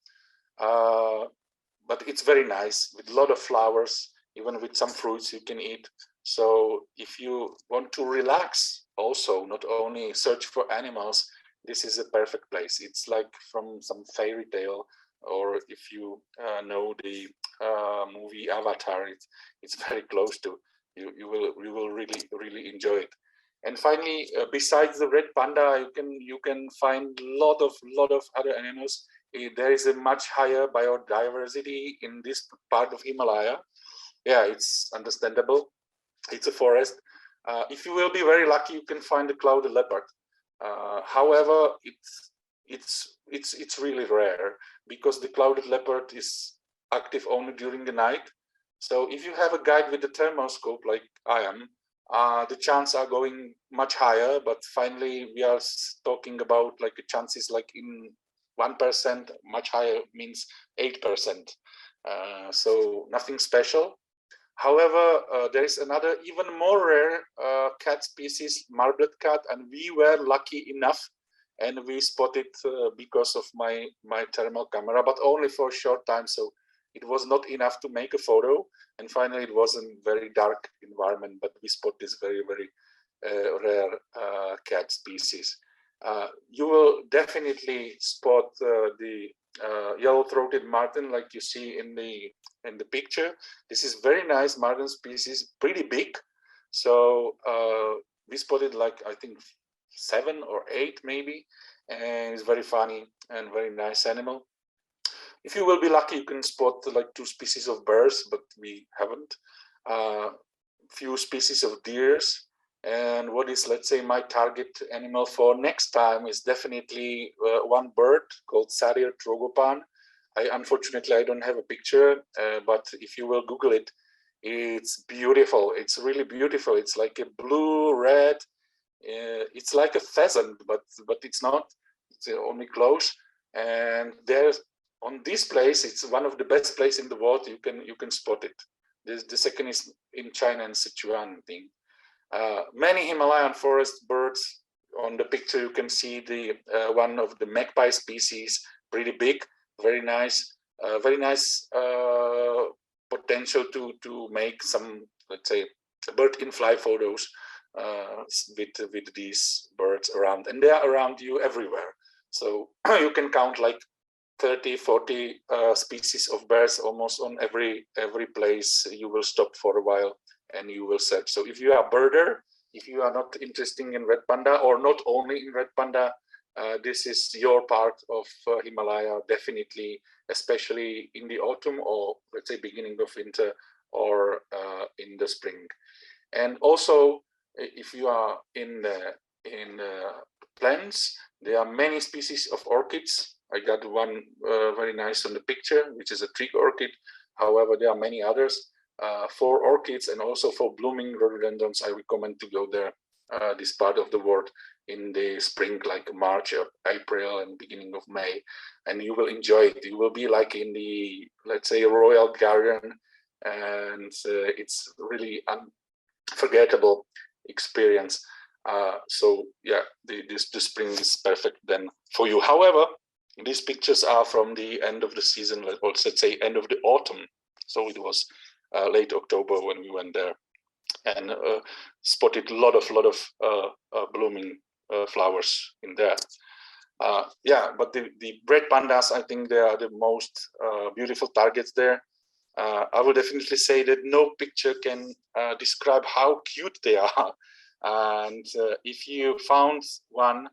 but it's very nice with a lot of flowers, even with some fruits you can eat. So if you want to relax, also not only search for animals, this is a perfect place. It's like from some fairy tale, or if you know the movie Avatar, it's very close to. You will really enjoy it. And finally, besides the red panda, you can find lot of other animals. There is a much higher biodiversity in this part of Himalaya. Yeah, it's understandable. It's a forest. If you will be very lucky, you can find the clouded leopard. However, it's really rare, because the clouded leopard is active only during the night. So if you have a guide with the thermoscope like I am, the chances are going much higher. But finally, we are talking about like the chances like in 1%, much higher means 8%. So nothing special. However, there is another even more rare cat species, marbled cat, and we were lucky enough, and we spotted because of my thermal camera, but only for a short time. So it was not enough to make a photo. And finally, it was a very dark environment, but we spot this very rare cat species. You will definitely spot the yellow-throated marten, like you see in the picture. This is very nice marten species, pretty big. So we spotted like, I think 7 or 8 maybe, and it's very funny and very nice animal. If you will be lucky, you can spot like 2 species of birds, but we haven't. Few species of deers. And what is, let's say, my target animal for next time is definitely one bird called Sarir trogopan. Unfortunately, I don't have a picture, but if you will Google it, it's beautiful. It's really beautiful. It's like a blue, red. It's like a pheasant, but it's not. It's only close. And there's on this place, it's one of the best places in the world. You can spot it. The second is in China and Sichuan thing. Many Himalayan forest birds. On the picture, you can see the one of the magpie species, pretty big, very nice potential to make some, let's say, bird in fly photos with these birds around, and they are around you everywhere. So you can count like 30-40 species of birds almost on every place you will stop for a while and you will search. So if you are a birder, if you are not interested in Red Panda, or not only in Red Panda, this is your part of Himalaya, definitely, especially in the autumn, or let's say beginning of winter, or in the spring. And also, if you are in plants, there are many species of orchids. I got one very nice on the picture, which is a tree orchid. However, there are many others. For orchids and also for blooming rhododendrons, I recommend to go there, this part of the world, in the spring, like March or April and beginning of May, and you will enjoy it. You will be like in the, let's say, royal garden, and it's really unforgettable experience. So yeah, the spring is perfect then for you. However, these pictures are from the end of the season, or let's say end of the autumn. So it was late October when we went there, and spotted a lot of blooming flowers in there. Yeah, but the red pandas, I think they are the most beautiful targets there. I would definitely say that no picture can describe how cute they are. And if you found one,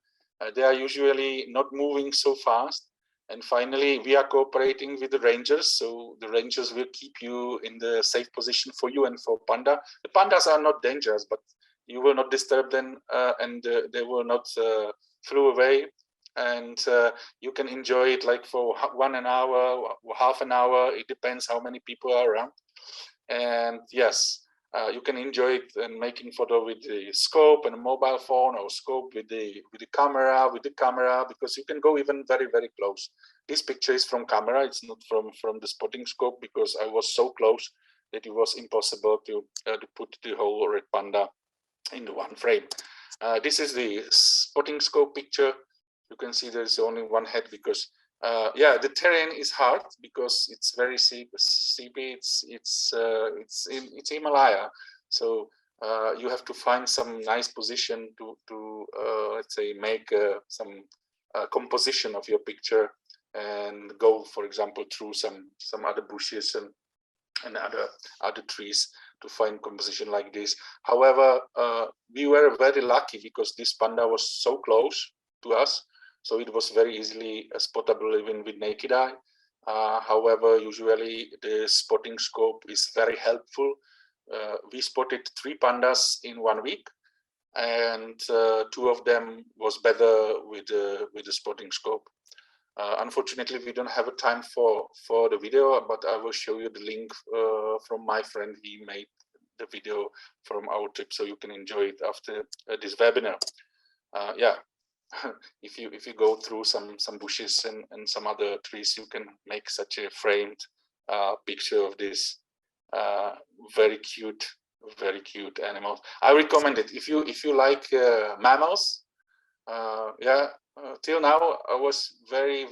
they are usually not moving so fast. And finally, we are cooperating with the rangers, so the rangers will keep you in the safe position for you and for panda. The pandas are not dangerous, but you will not disturb them, and they will not flew away. And you can enjoy it like for 1 hour, half an hour. It depends how many people are around. And yes, you can enjoy it and making photo with the scope and a mobile phone, or scope with the camera, because you can go even very close. This picture is from camera. It's not from the spotting scope, because I was so close that it was impossible to put the whole red panda in the one frame. This is the spotting scope picture. You can see there's only one head, because yeah, the terrain is hard because it's very steepy. It's Himalaya, so you have to find some nice position to let's say make some composition of your picture, and go, for example, through some other bushes and other trees to find composition like this. However, we were very lucky because this panda was so close to us, so it was very easily spottable even with naked eye. However, usually the spotting scope is very helpful. We spotted 3 pandas in 1 week, and 2 of them was better with the spotting scope. Unfortunately, we don't have a time for the video, but I will show you the link from my friend. He made the video from our trip, so you can enjoy it after this webinar. Yeah, if you go through some bushes and some other trees, you can make such a framed picture of this very cute animals. I recommend it if you like mammals. Yeah. Till now, I was very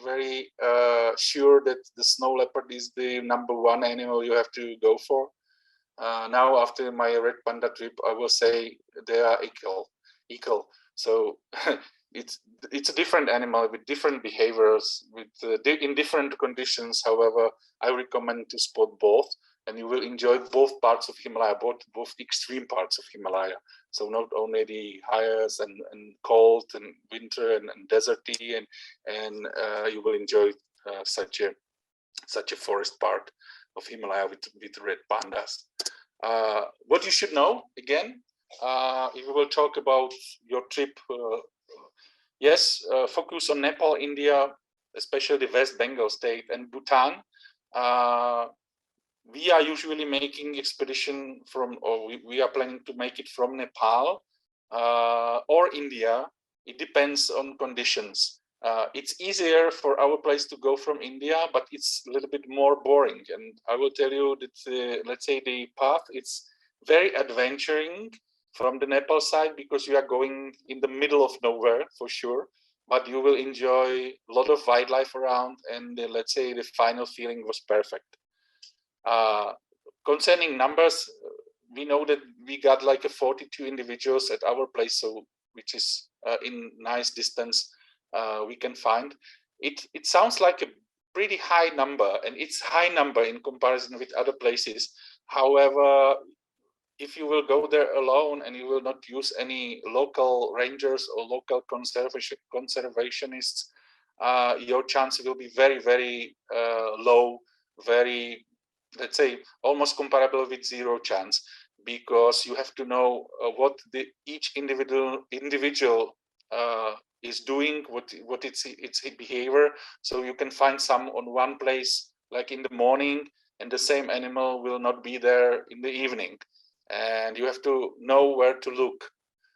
sure that the snow leopard is the #1 animal you have to go for. Now, after my red panda trip, I will say they are equal. So it's a different animal with different behaviors, in different conditions. However, I recommend to spot both, and you will enjoy both parts of Himalaya, both extreme parts of Himalaya. So not only the highest and cold and winter and deserty, and you will enjoy such a forest part of Himalaya with red pandas. What you should know, again, if we will talk about your trip, yes, focus on Nepal, India, especially the West Bengal state, and Bhutan. We are usually making expedition from, or we are planning to make it from Nepal or India. It depends on conditions. It's easier for our place to go from India, but it's a little bit more boring. And I will tell you that, let's say, the path, it's very adventuring from the Nepal side, because you are going in the middle of nowhere for sure, but you will enjoy a lot of wildlife around, and let's say the final feeling was perfect. Concerning numbers, we know that we got like 42 individuals at our place, so which is in nice distance we can find. It sounds like a pretty high number, and it's high number in comparison with other places. However, if you will go there alone and you will not use any local rangers or local conservationists, your chance will be very, very low, very, let's say, almost comparable with zero chance, because you have to know what each individual is doing, what its behavior. So you can find some on one place, like in the morning, and the same animal will not be there in the evening. And you have to know where to look.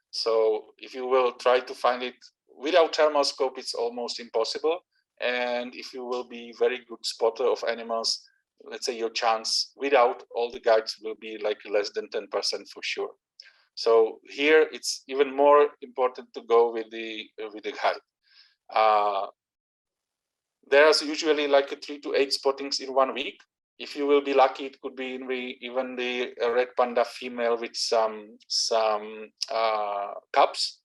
So if you will try to find it without thermal scope, it's almost impossible. And if you will be very good spotter of animals, let's say your chance without all the guides will be like less than 10% for sure. So here it's even more important to go with the guide. There's usually like 3 to 8 spottings in 1 week. If you will be lucky, it could be even the red panda female with some cubs.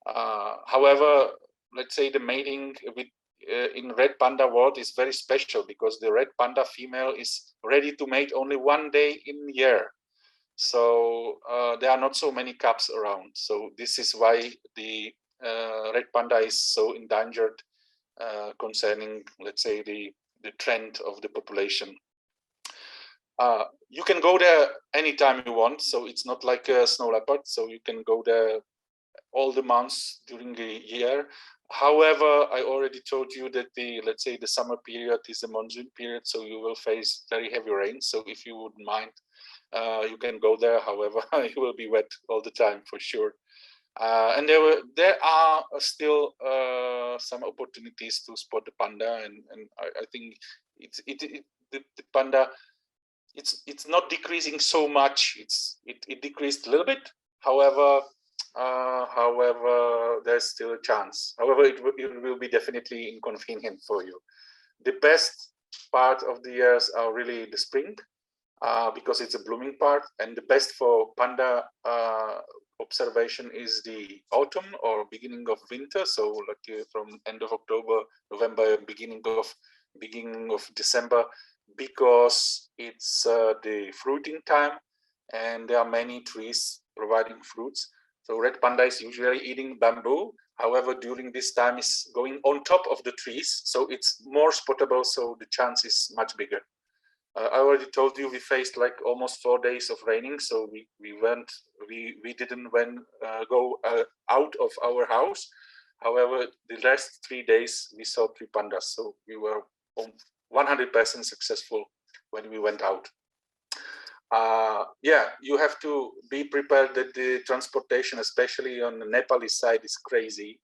However, let's say the mating with in red panda world is very special, because the red panda female is ready to mate only 1 day in the year. So there are not so many cubs around. So this is why the red panda is so endangered concerning, let's say, the trend of the population. You can go there anytime you want, so it's not like a snow leopard, so you can go there all the months during the year. However, I already told you that let's say the summer period is the monsoon period, so you will face very heavy rain. So if you wouldn't mind, you can go there. However, you will be wet all the time for sure. And there are still some opportunities to spot the panda, and I think the panda, it's not decreasing so much. It decreased a little bit. However, there's still a chance. However, it will be definitely inconvenient for you. The best part of the years are really the spring, because it's a blooming part, and the best for panda observation is the autumn or beginning of winter. So like from end of October, November, beginning of December, because it's the fruiting time, and there are many trees providing fruits. So red panda is usually eating bamboo. However, during this time is going on top of the trees, so it's more spottable, so the chance is much bigger. I already told you we faced like almost 4 days of raining, so we didn't go out of our house. However, the last 3 days we saw 3 pandas, so we were 100% successful when we went out. Yeah, you have to be prepared that the transportation, especially on the Nepalese side, is crazy.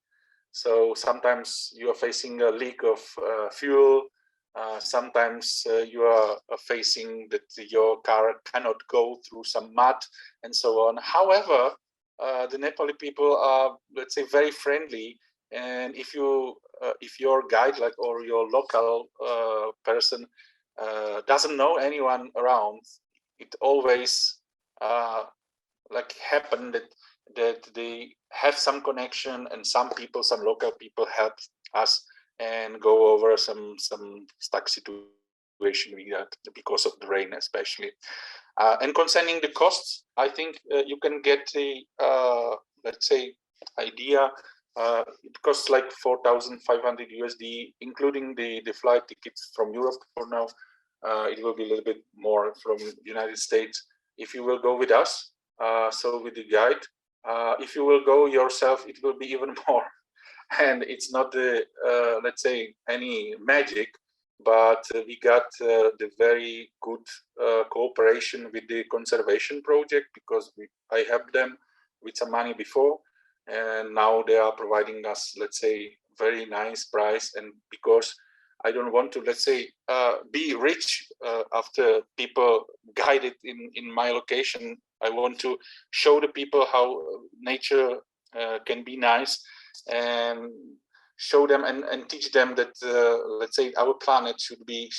So sometimes you are facing a leak of fuel. Sometimes you are facing that your car cannot go through some mud and so on. However, the Nepali people are, let's say, very friendly. And if your guide, like, or your local person doesn't know anyone around, it always like happen that they have some connection, and some local people help us and go over some stuck situation we got because of the rain, especially. And concerning the costs, I think you can get a let's say idea. It costs like 4,500 USD, including the flight tickets from Europe for now. It will be a little bit more from United States if you will go with us. So with the guide, if you will go yourself, it will be even more. And it's not let's say any magic, but we got the very good cooperation with the conservation project, because I helped them with some money before, and now they are providing us, let's say, very nice price. And because I don't want to, let's say, be rich after people guided in my location, I want to show the people how nature can be nice, and show them and teach them that let's say our planet should be,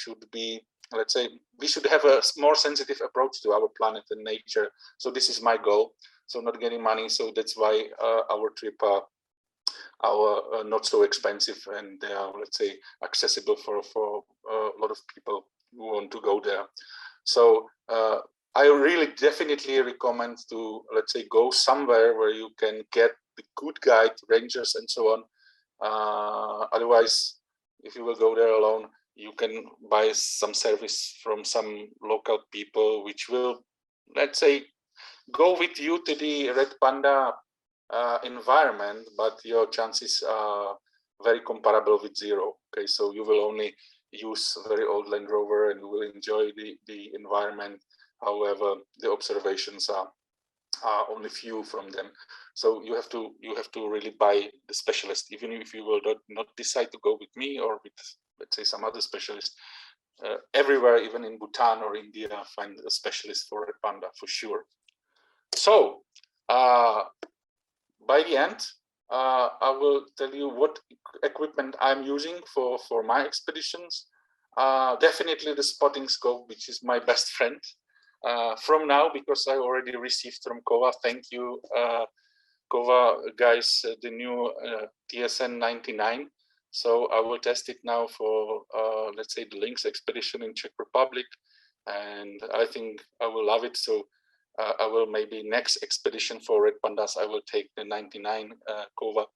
let's say, we should have a more sensitive approach to our planet and nature. So this is my goal. So not getting money. So that's why our trip are not so expensive, and they are, let's say, accessible for a lot of people who want to go there. So I really definitely recommend to, let's say, go somewhere where you can get the good guide, rangers, and so on. Otherwise, if you will go there alone, you can buy some service from some local people, which will, let's say, go with you to the Red Panda environment, but your chances are very comparable with zero. Okay, so you will only use a very old Land Rover and you will enjoy the environment. However, the observations are only few from them. So you have to really buy the specialist, even if you will not decide to go with me or with, let's say, some other specialist. Everywhere, even in Bhutan or India, find a specialist for Red Panda for sure. So by the end, I will tell you what equipment I'm using for my expeditions. Definitely the spotting scope, which is my best friend from now, because I already received from Kowa. Thank you, Kowa guys, the new TSN-983. So I will test it now for, let's say, the Lynx expedition in Czech Republic, and I think I will love it. So I will maybe next expedition for Red Pandas, I will take the 99 Kowa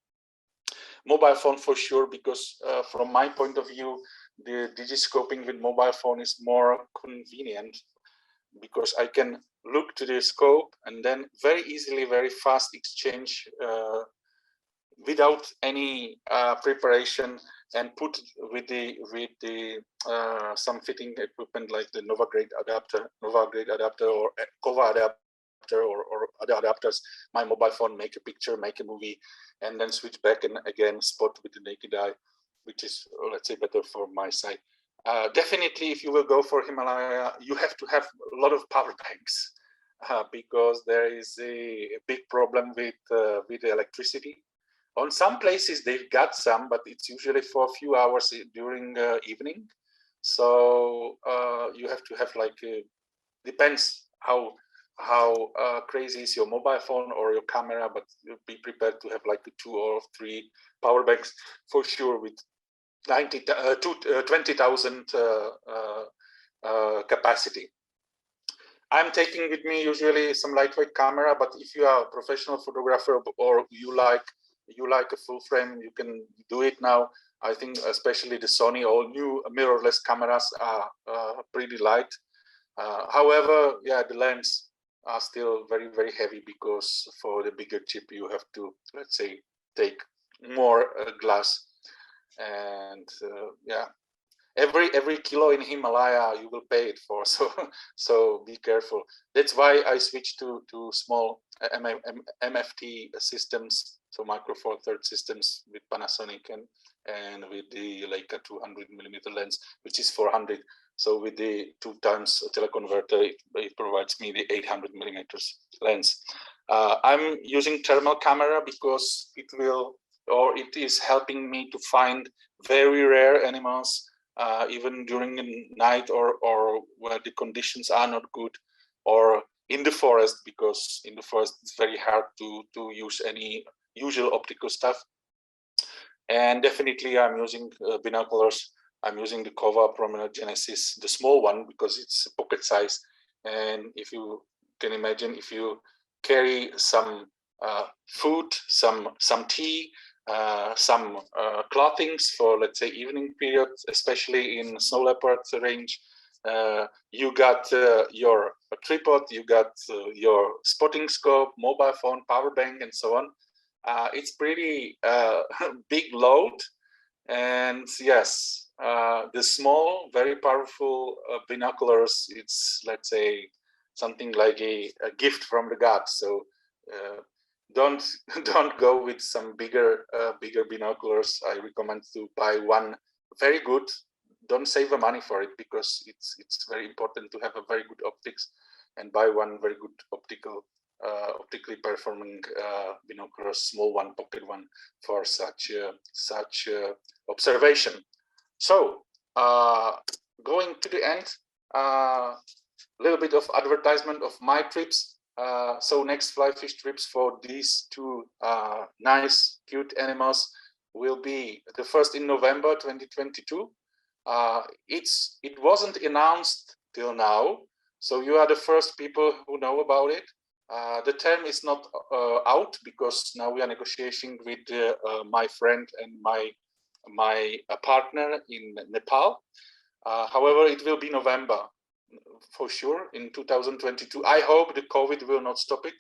mobile phone for sure, because from my point of view, the digiscoping with mobile phone is more convenient, because I can look to the scope and then very easily, very fast exchange without any preparation, and put with the some fitting equipment like the Nova Grade adapter or Kowa adapter or other adapters, my mobile phone, make a picture, make a movie, and then switch back and again spot with the naked eye, which is, let's say, better for my side. Definitely, if you will go for Himalaya, you have to have a lot of power banks because there is a big problem with the electricity. On some places they've got some, but it's usually for a few hours during evening. So you have to have like depends how crazy is your mobile phone or your camera, but be prepared to have like 2 or 3 power banks for sure with 20,000 capacity. I'm taking with me usually some lightweight camera, but if you are a professional photographer or you like a full frame, you can do it now. I think especially the Sony all new mirrorless cameras are pretty light. However, yeah, the lens are still very, very heavy, because for the bigger chip you have to, let's say, take more glass. And yeah, every kilo in Himalaya you will pay it for, so be careful. That's why I switched to small MFT systems, so micro four third systems with Panasonic and with the Leica 200mm lens, which is 400. So with the 2 times teleconverter, it provides me the 800mm lens. I'm using thermal camera because it is helping me to find very rare animals, even during the night or where the conditions are not good, or in the forest, because in the forest it's very hard to use any usual optical stuff. And definitely I'm using binoculars. I'm using the Kowa Promenade Genesis, the small one, because it's pocket size. And if you can imagine, if you carry some food, some tea, some clothings for, let's say, evening period, especially in Snow Leopard range, you got your tripod, you got your spotting scope, mobile phone, power bank, and so on. It's pretty big load. And yes, the small, very powerful binoculars, it's, let's say, something like a gift from the gods. So don't go with some bigger binoculars. I recommend to buy one very good. Don't save the money for it, because it's very important to have a very good optics, and buy one very good optically performing binoculars, small one, pocket one, for such observation. So going to the end, a little bit of advertisement of my trips. So next fly fish trips for these 2 nice, cute animals will be the first in November 2022. It wasn't announced till now, So you are the first people who know about it. The term is not out because now we are negotiating with my friend and my partner in Nepal. However, it will be November for sure in 2022. I hope the COVID will not stop it.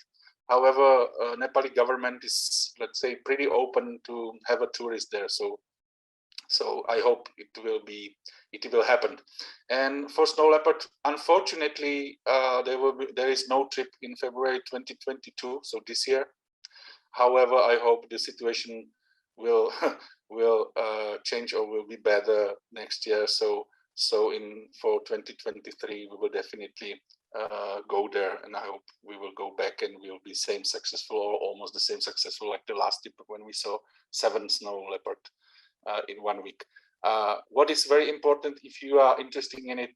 However, Nepali government is, let's say, pretty open to have a tourist there. So I hope it will happen. And for Snow Leopard, unfortunately, there is no trip in February 2022, so this year. However, I hope the situation will change or will be better next year. So for 2023, we will definitely go there, and I hope we will go back and we will be same successful or almost the same successful like the last trip when we saw 7 snow leopard in 1 week. What is very important, if you are interested in it,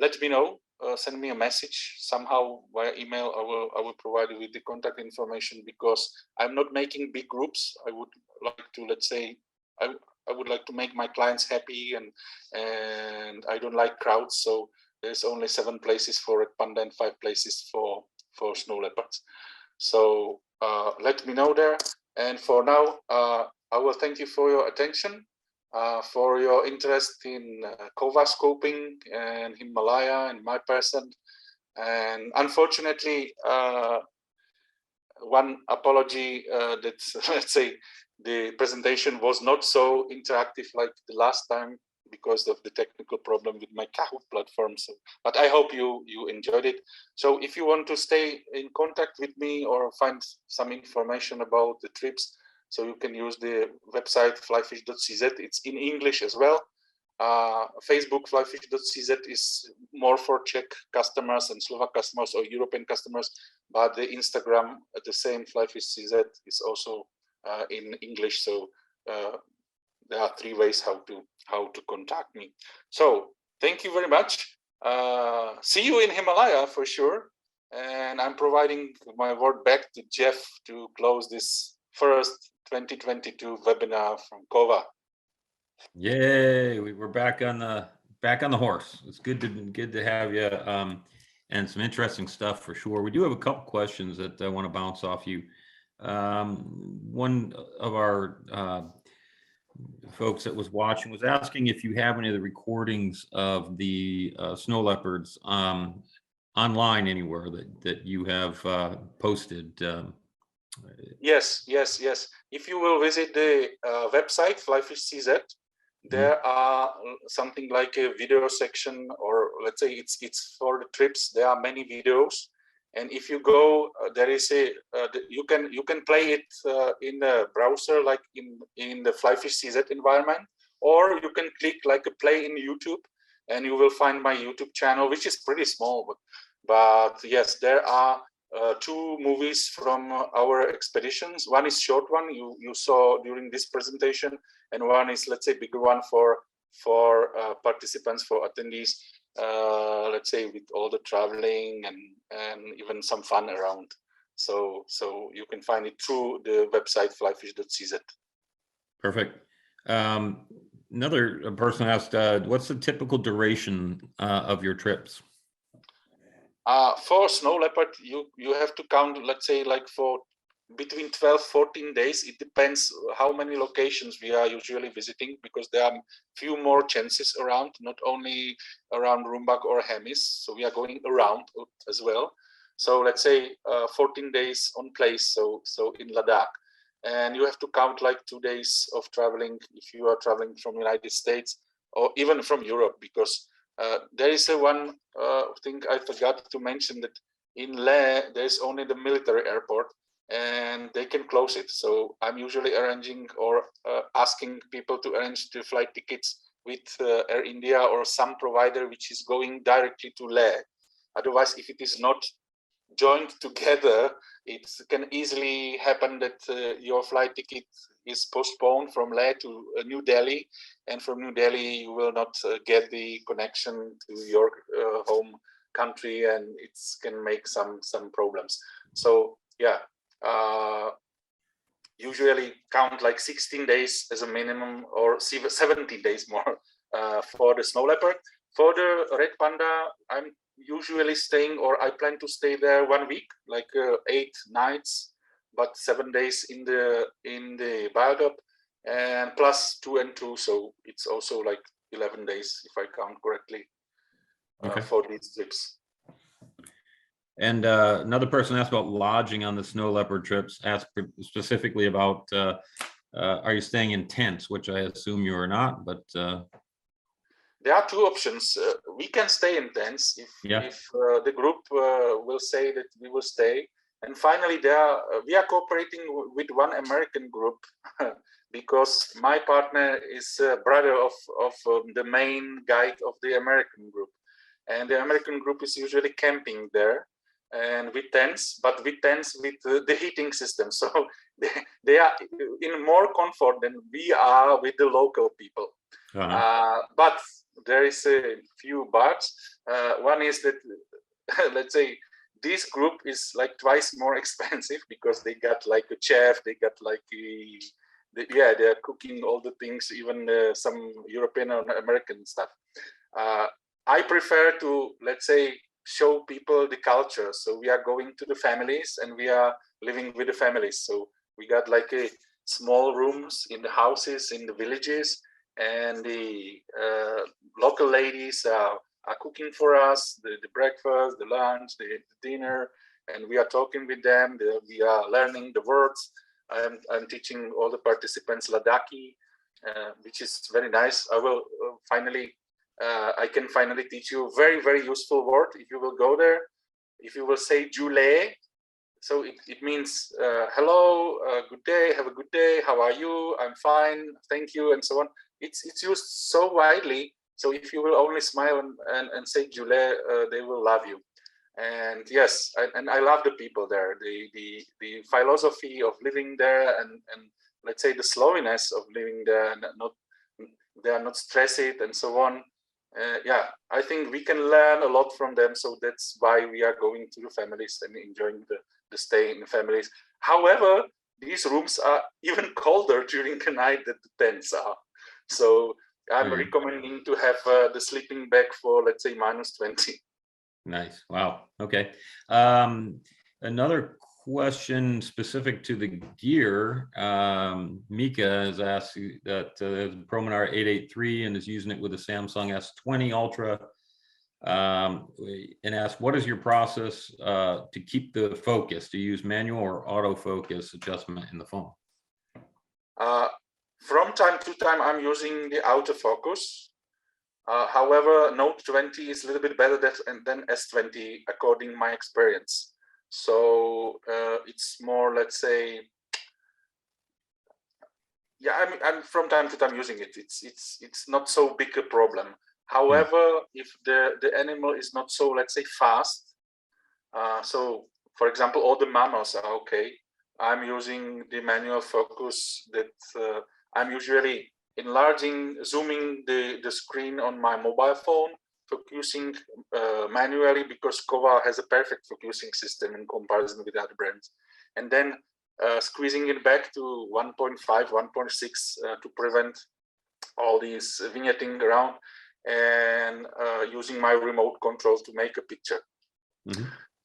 let me know. Send me a message somehow via email. I will provide you with the contact information, because I'm not making big groups. I would like to, let's say, I would like to make my clients happy, and I don't like crowds. So there's only 7 places for Red Panda and 5 places for snow leopards. So let me know there. And for now, I will thank you for your attention, for your interest in Kowa scoping and Himalaya and my person. And unfortunately, one apology that, let's say, the presentation was not so interactive like the last time because of the technical problem with my Kahoot platform. So, but I hope you enjoyed it. So if you want to stay in contact with me or find some information about the trips, so you can use the website flyfish.cz. It's in English as well. Facebook flyfish.cz is more for Czech customers and Slovak customers or European customers, but the Instagram at the same flyfish.cz is also in English. So there are 3 ways how to contact me. So thank you very much. See you in Himalaya for sure. And I'm providing my word back to Jeff to close this first 2022 webinar from Kowa. Yay! We're back on the horse. It's good to have you, and some interesting stuff for sure. We do have a couple questions that I want to bounce off you. One of our folks that was watching was asking if you have any of the recordings of the snow leopards online anywhere that you have posted. Yes. If you will visit the website flyfish.cz, there are something like a video section, or let's say it's for the trips. There are many videos, and if you go, there is a you can play it in the browser, like in the flyfish.cz environment, or you can click like a play in YouTube, and you will find my YouTube channel, which is pretty small, but yes, there are 2 movies from our expeditions. One is short one you saw during this presentation, and one is, let's say, bigger one for participants, for attendees, let's say, with all the traveling and even some fun around. So you can find it through the website flyfish.cz. Perfect. Another person asked, what's the typical duration of your trips? For snow leopard, you have to count, let's say, like for between 12-14 days. It depends how many locations we are usually visiting, because there are few more chances around, not only around Rumbak or Hemis. So we are going around as well. So let's say 14 days on place, so in Ladakh. And you have to count like 2 days of traveling if you are traveling from United States or even from Europe, because there is one thing I forgot to mention, that in Leh there's only the military airport and they can close it. So I'm usually arranging or asking people to arrange the flight tickets with Air India or some provider which is going directly to Leh. Otherwise, if it is not joined together, it can easily happen that your flight ticket is postponed from Leh to New Delhi, and from New Delhi you will not get the connection to your home country, and it can make some problems. So yeah, usually count like 16 days as a minimum, or 17 days more for the snow leopard. For the red panda, I'm usually staying, or I plan to stay there 1 week, like 8 nights, but 7 days in the biodop, and plus 2 and 2, so it's also like 11 days if I count correctly for these trips. And another person asked about lodging on the Snow Leopard trips, asked specifically about are you staying in tents, which I assume you are not, but there are 2 options. We can stay in tents if the group will say that we will stay. And finally, we are cooperating with one American group because my partner is brother of the main guide of the American group. And the American group is usually camping there and with tents, but with tents with the heating system. So they are in more comfort than we are with the local people. But there is a few buts. One is that, let's say, this group is like twice more expensive because they got like a chef, they got like they're cooking all the things, even some European or American stuff. I prefer to, let's say, show people the culture. So we are going to the families and we are living with the families. So we got like a small rooms in the houses, in the villages, and the local ladies are cooking for us, the breakfast, the lunch, the dinner, and we are talking with them. We are learning the words. I'm teaching all the participants Ladakhi, which is very nice. I will I can finally teach you a very, very useful word if you will go there. If you will say Jule, so it means hello, good day, have a good day, how are you? I'm fine, thank you, and so on. It's used so widely. So if you will only smile and say Jule, they will love you. And yes, and I love the people there. The philosophy of living there, and let's say the slowness of living there, and they are not stressed and so on. Yeah, I think we can learn a lot from them. So that's why we are going to the families and enjoying the stay in the families. However, these rooms are even colder during the night than the tents are. So I'm recommending to have the sleeping bag for, let's say, -20. Nice. Wow. Okay. Another question specific to the gear. Mika has asked that there's a Prominar 883 and is using it with a Samsung S20 Ultra, and asked, what is your process to keep the focus? Do you use manual or autofocus adjustment in the phone? From time to time, I'm using the autofocus. However, Note 20 is a little bit better than S20, according to my experience. So it's more, let's say, yeah, I'm from time to time using it. It's not so big a problem. However, if the animal is not so, let's say, fast, so for example, all the mammals are okay, I'm using the manual focus that I'm usually zooming the screen on my mobile phone, focusing manually, because Kowa has a perfect focusing system in comparison with other brands, and then squeezing it back to 1.5, 1.6 to prevent all these vignetting around, and using my remote control to make a picture.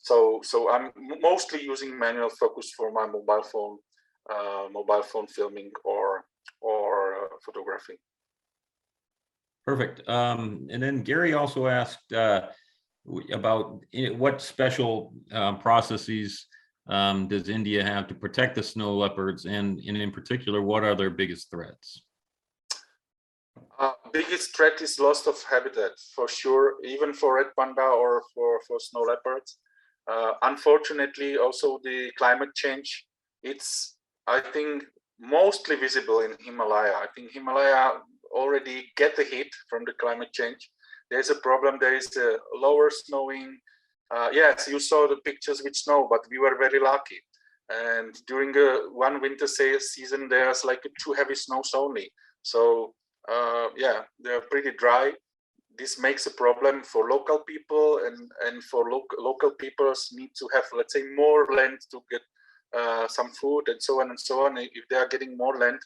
So I'm mostly using manual focus for my mobile phone filming or photography. Perfect. And then Gary also asked about what special processes does India have to protect the snow leopards, and in particular, what are their biggest threats? Biggest threat is loss of habitat, for sure, even for red panda or for snow leopards. Unfortunately, also the climate change, it's, I think, mostly visible in Himalaya. I think Himalaya already get the hit from the climate change. There's a problem, there is a lower snowing. Yes, you saw the pictures with snow, but we were very lucky. And during one winter season, there's like 2 heavy snows only. So yeah, they're pretty dry. This makes a problem for local people, and for local people need to have, let's say, more land to get some food and so on and so on. If they are getting more land,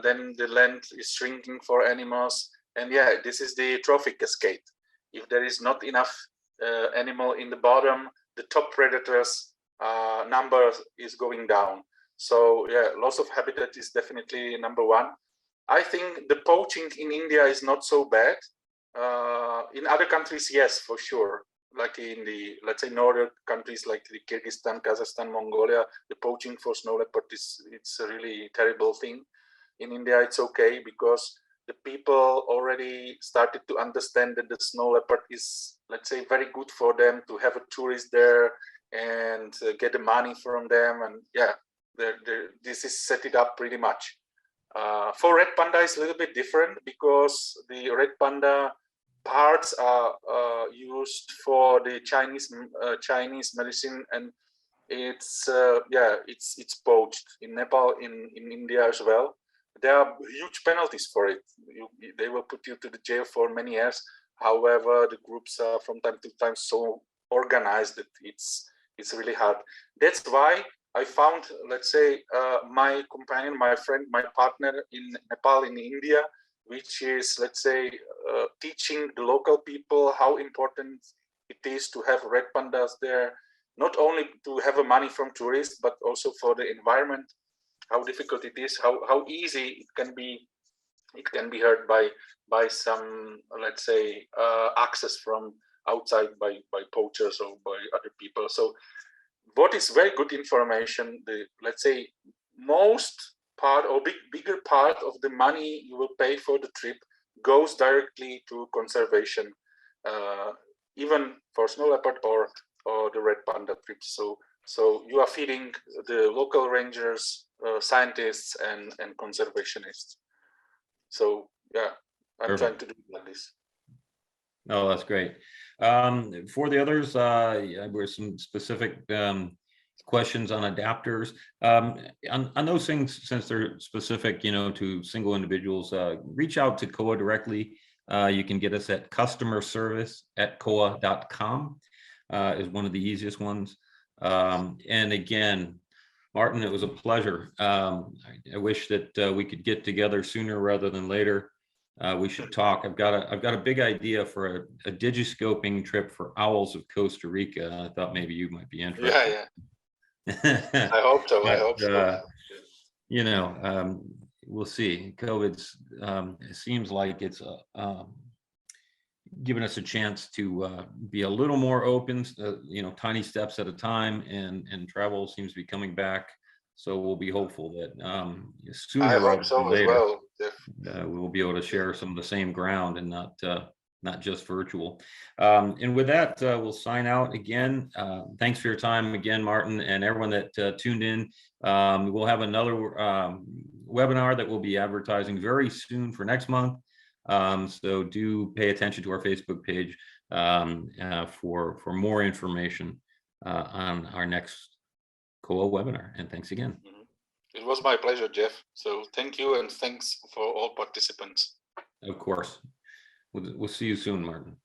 then the land is shrinking for animals. And yeah, this is the trophic cascade. If there is not enough animal in the bottom, the top predators number is going down. So yeah, loss of habitat is definitely number one. I think the poaching in India is not so bad. In other countries, yes, for sure. Like in the, let's say, northern countries like the Kyrgyzstan, Kazakhstan, Mongolia, the poaching for snow leopard it's a really terrible thing. In India, it's okay because the people already started to understand that the snow leopard is, let's say, very good for them to have a tourist there and get the money from them. And yeah, this is set it up pretty much. For red panda, it's a little bit different because the red panda parts are used for the Chinese medicine, and it's it's poached in Nepal, in India as well. There are huge penalties for it. They will put you to the jail for many years. However, the groups are from time to time so organized that it's really hard. That's why I found, let's say, my companion, my friend, my partner in Nepal, in India, which is, let's say, teaching the local people how important it is to have red pandas there, not only to have money from tourists, but also for the environment, how difficult it is, how easy it can be hurt by some, let's say, access from outside by poachers or by other people. So what is very good information, let's say, most part or bigger part of the money you will pay for the trip goes directly to conservation, even for snow leopard or the red panda trips. So you are feeding the local rangers, scientists, and conservationists. So yeah, I'm Perfect. trying to do like this. Oh, that's great. For the others, there were some specific questions on adapters. On those things, since they're specific, to single individuals, reach out to Kowa directly. You can get us at customerservice@kowa.com is one of the easiest ones. And again, Martin, it was a pleasure. I wish that we could get together sooner rather than later. We should talk. I've got a big idea for a digiscoping trip for owls of Costa Rica. I thought maybe you might be interested. Yeah. I hope so. But, I hope so. We'll see. COVID's it seems like it's giving us a chance to be a little more open, tiny steps at a time, and travel seems to be coming back. So we'll be hopeful that sooner rather than later, we will be able to share some of the same ground and not just virtual. And with that, we'll sign out again. Thanks for your time again, Martin, and everyone that tuned in. We'll have another webinar that we'll be advertising very soon for next month. So do pay attention to our Facebook page for more information on our next Kowa webinar. And thanks again. It was my pleasure, Jeff. So thank you, and thanks for all participants. Of course. We'll see you soon, Martin.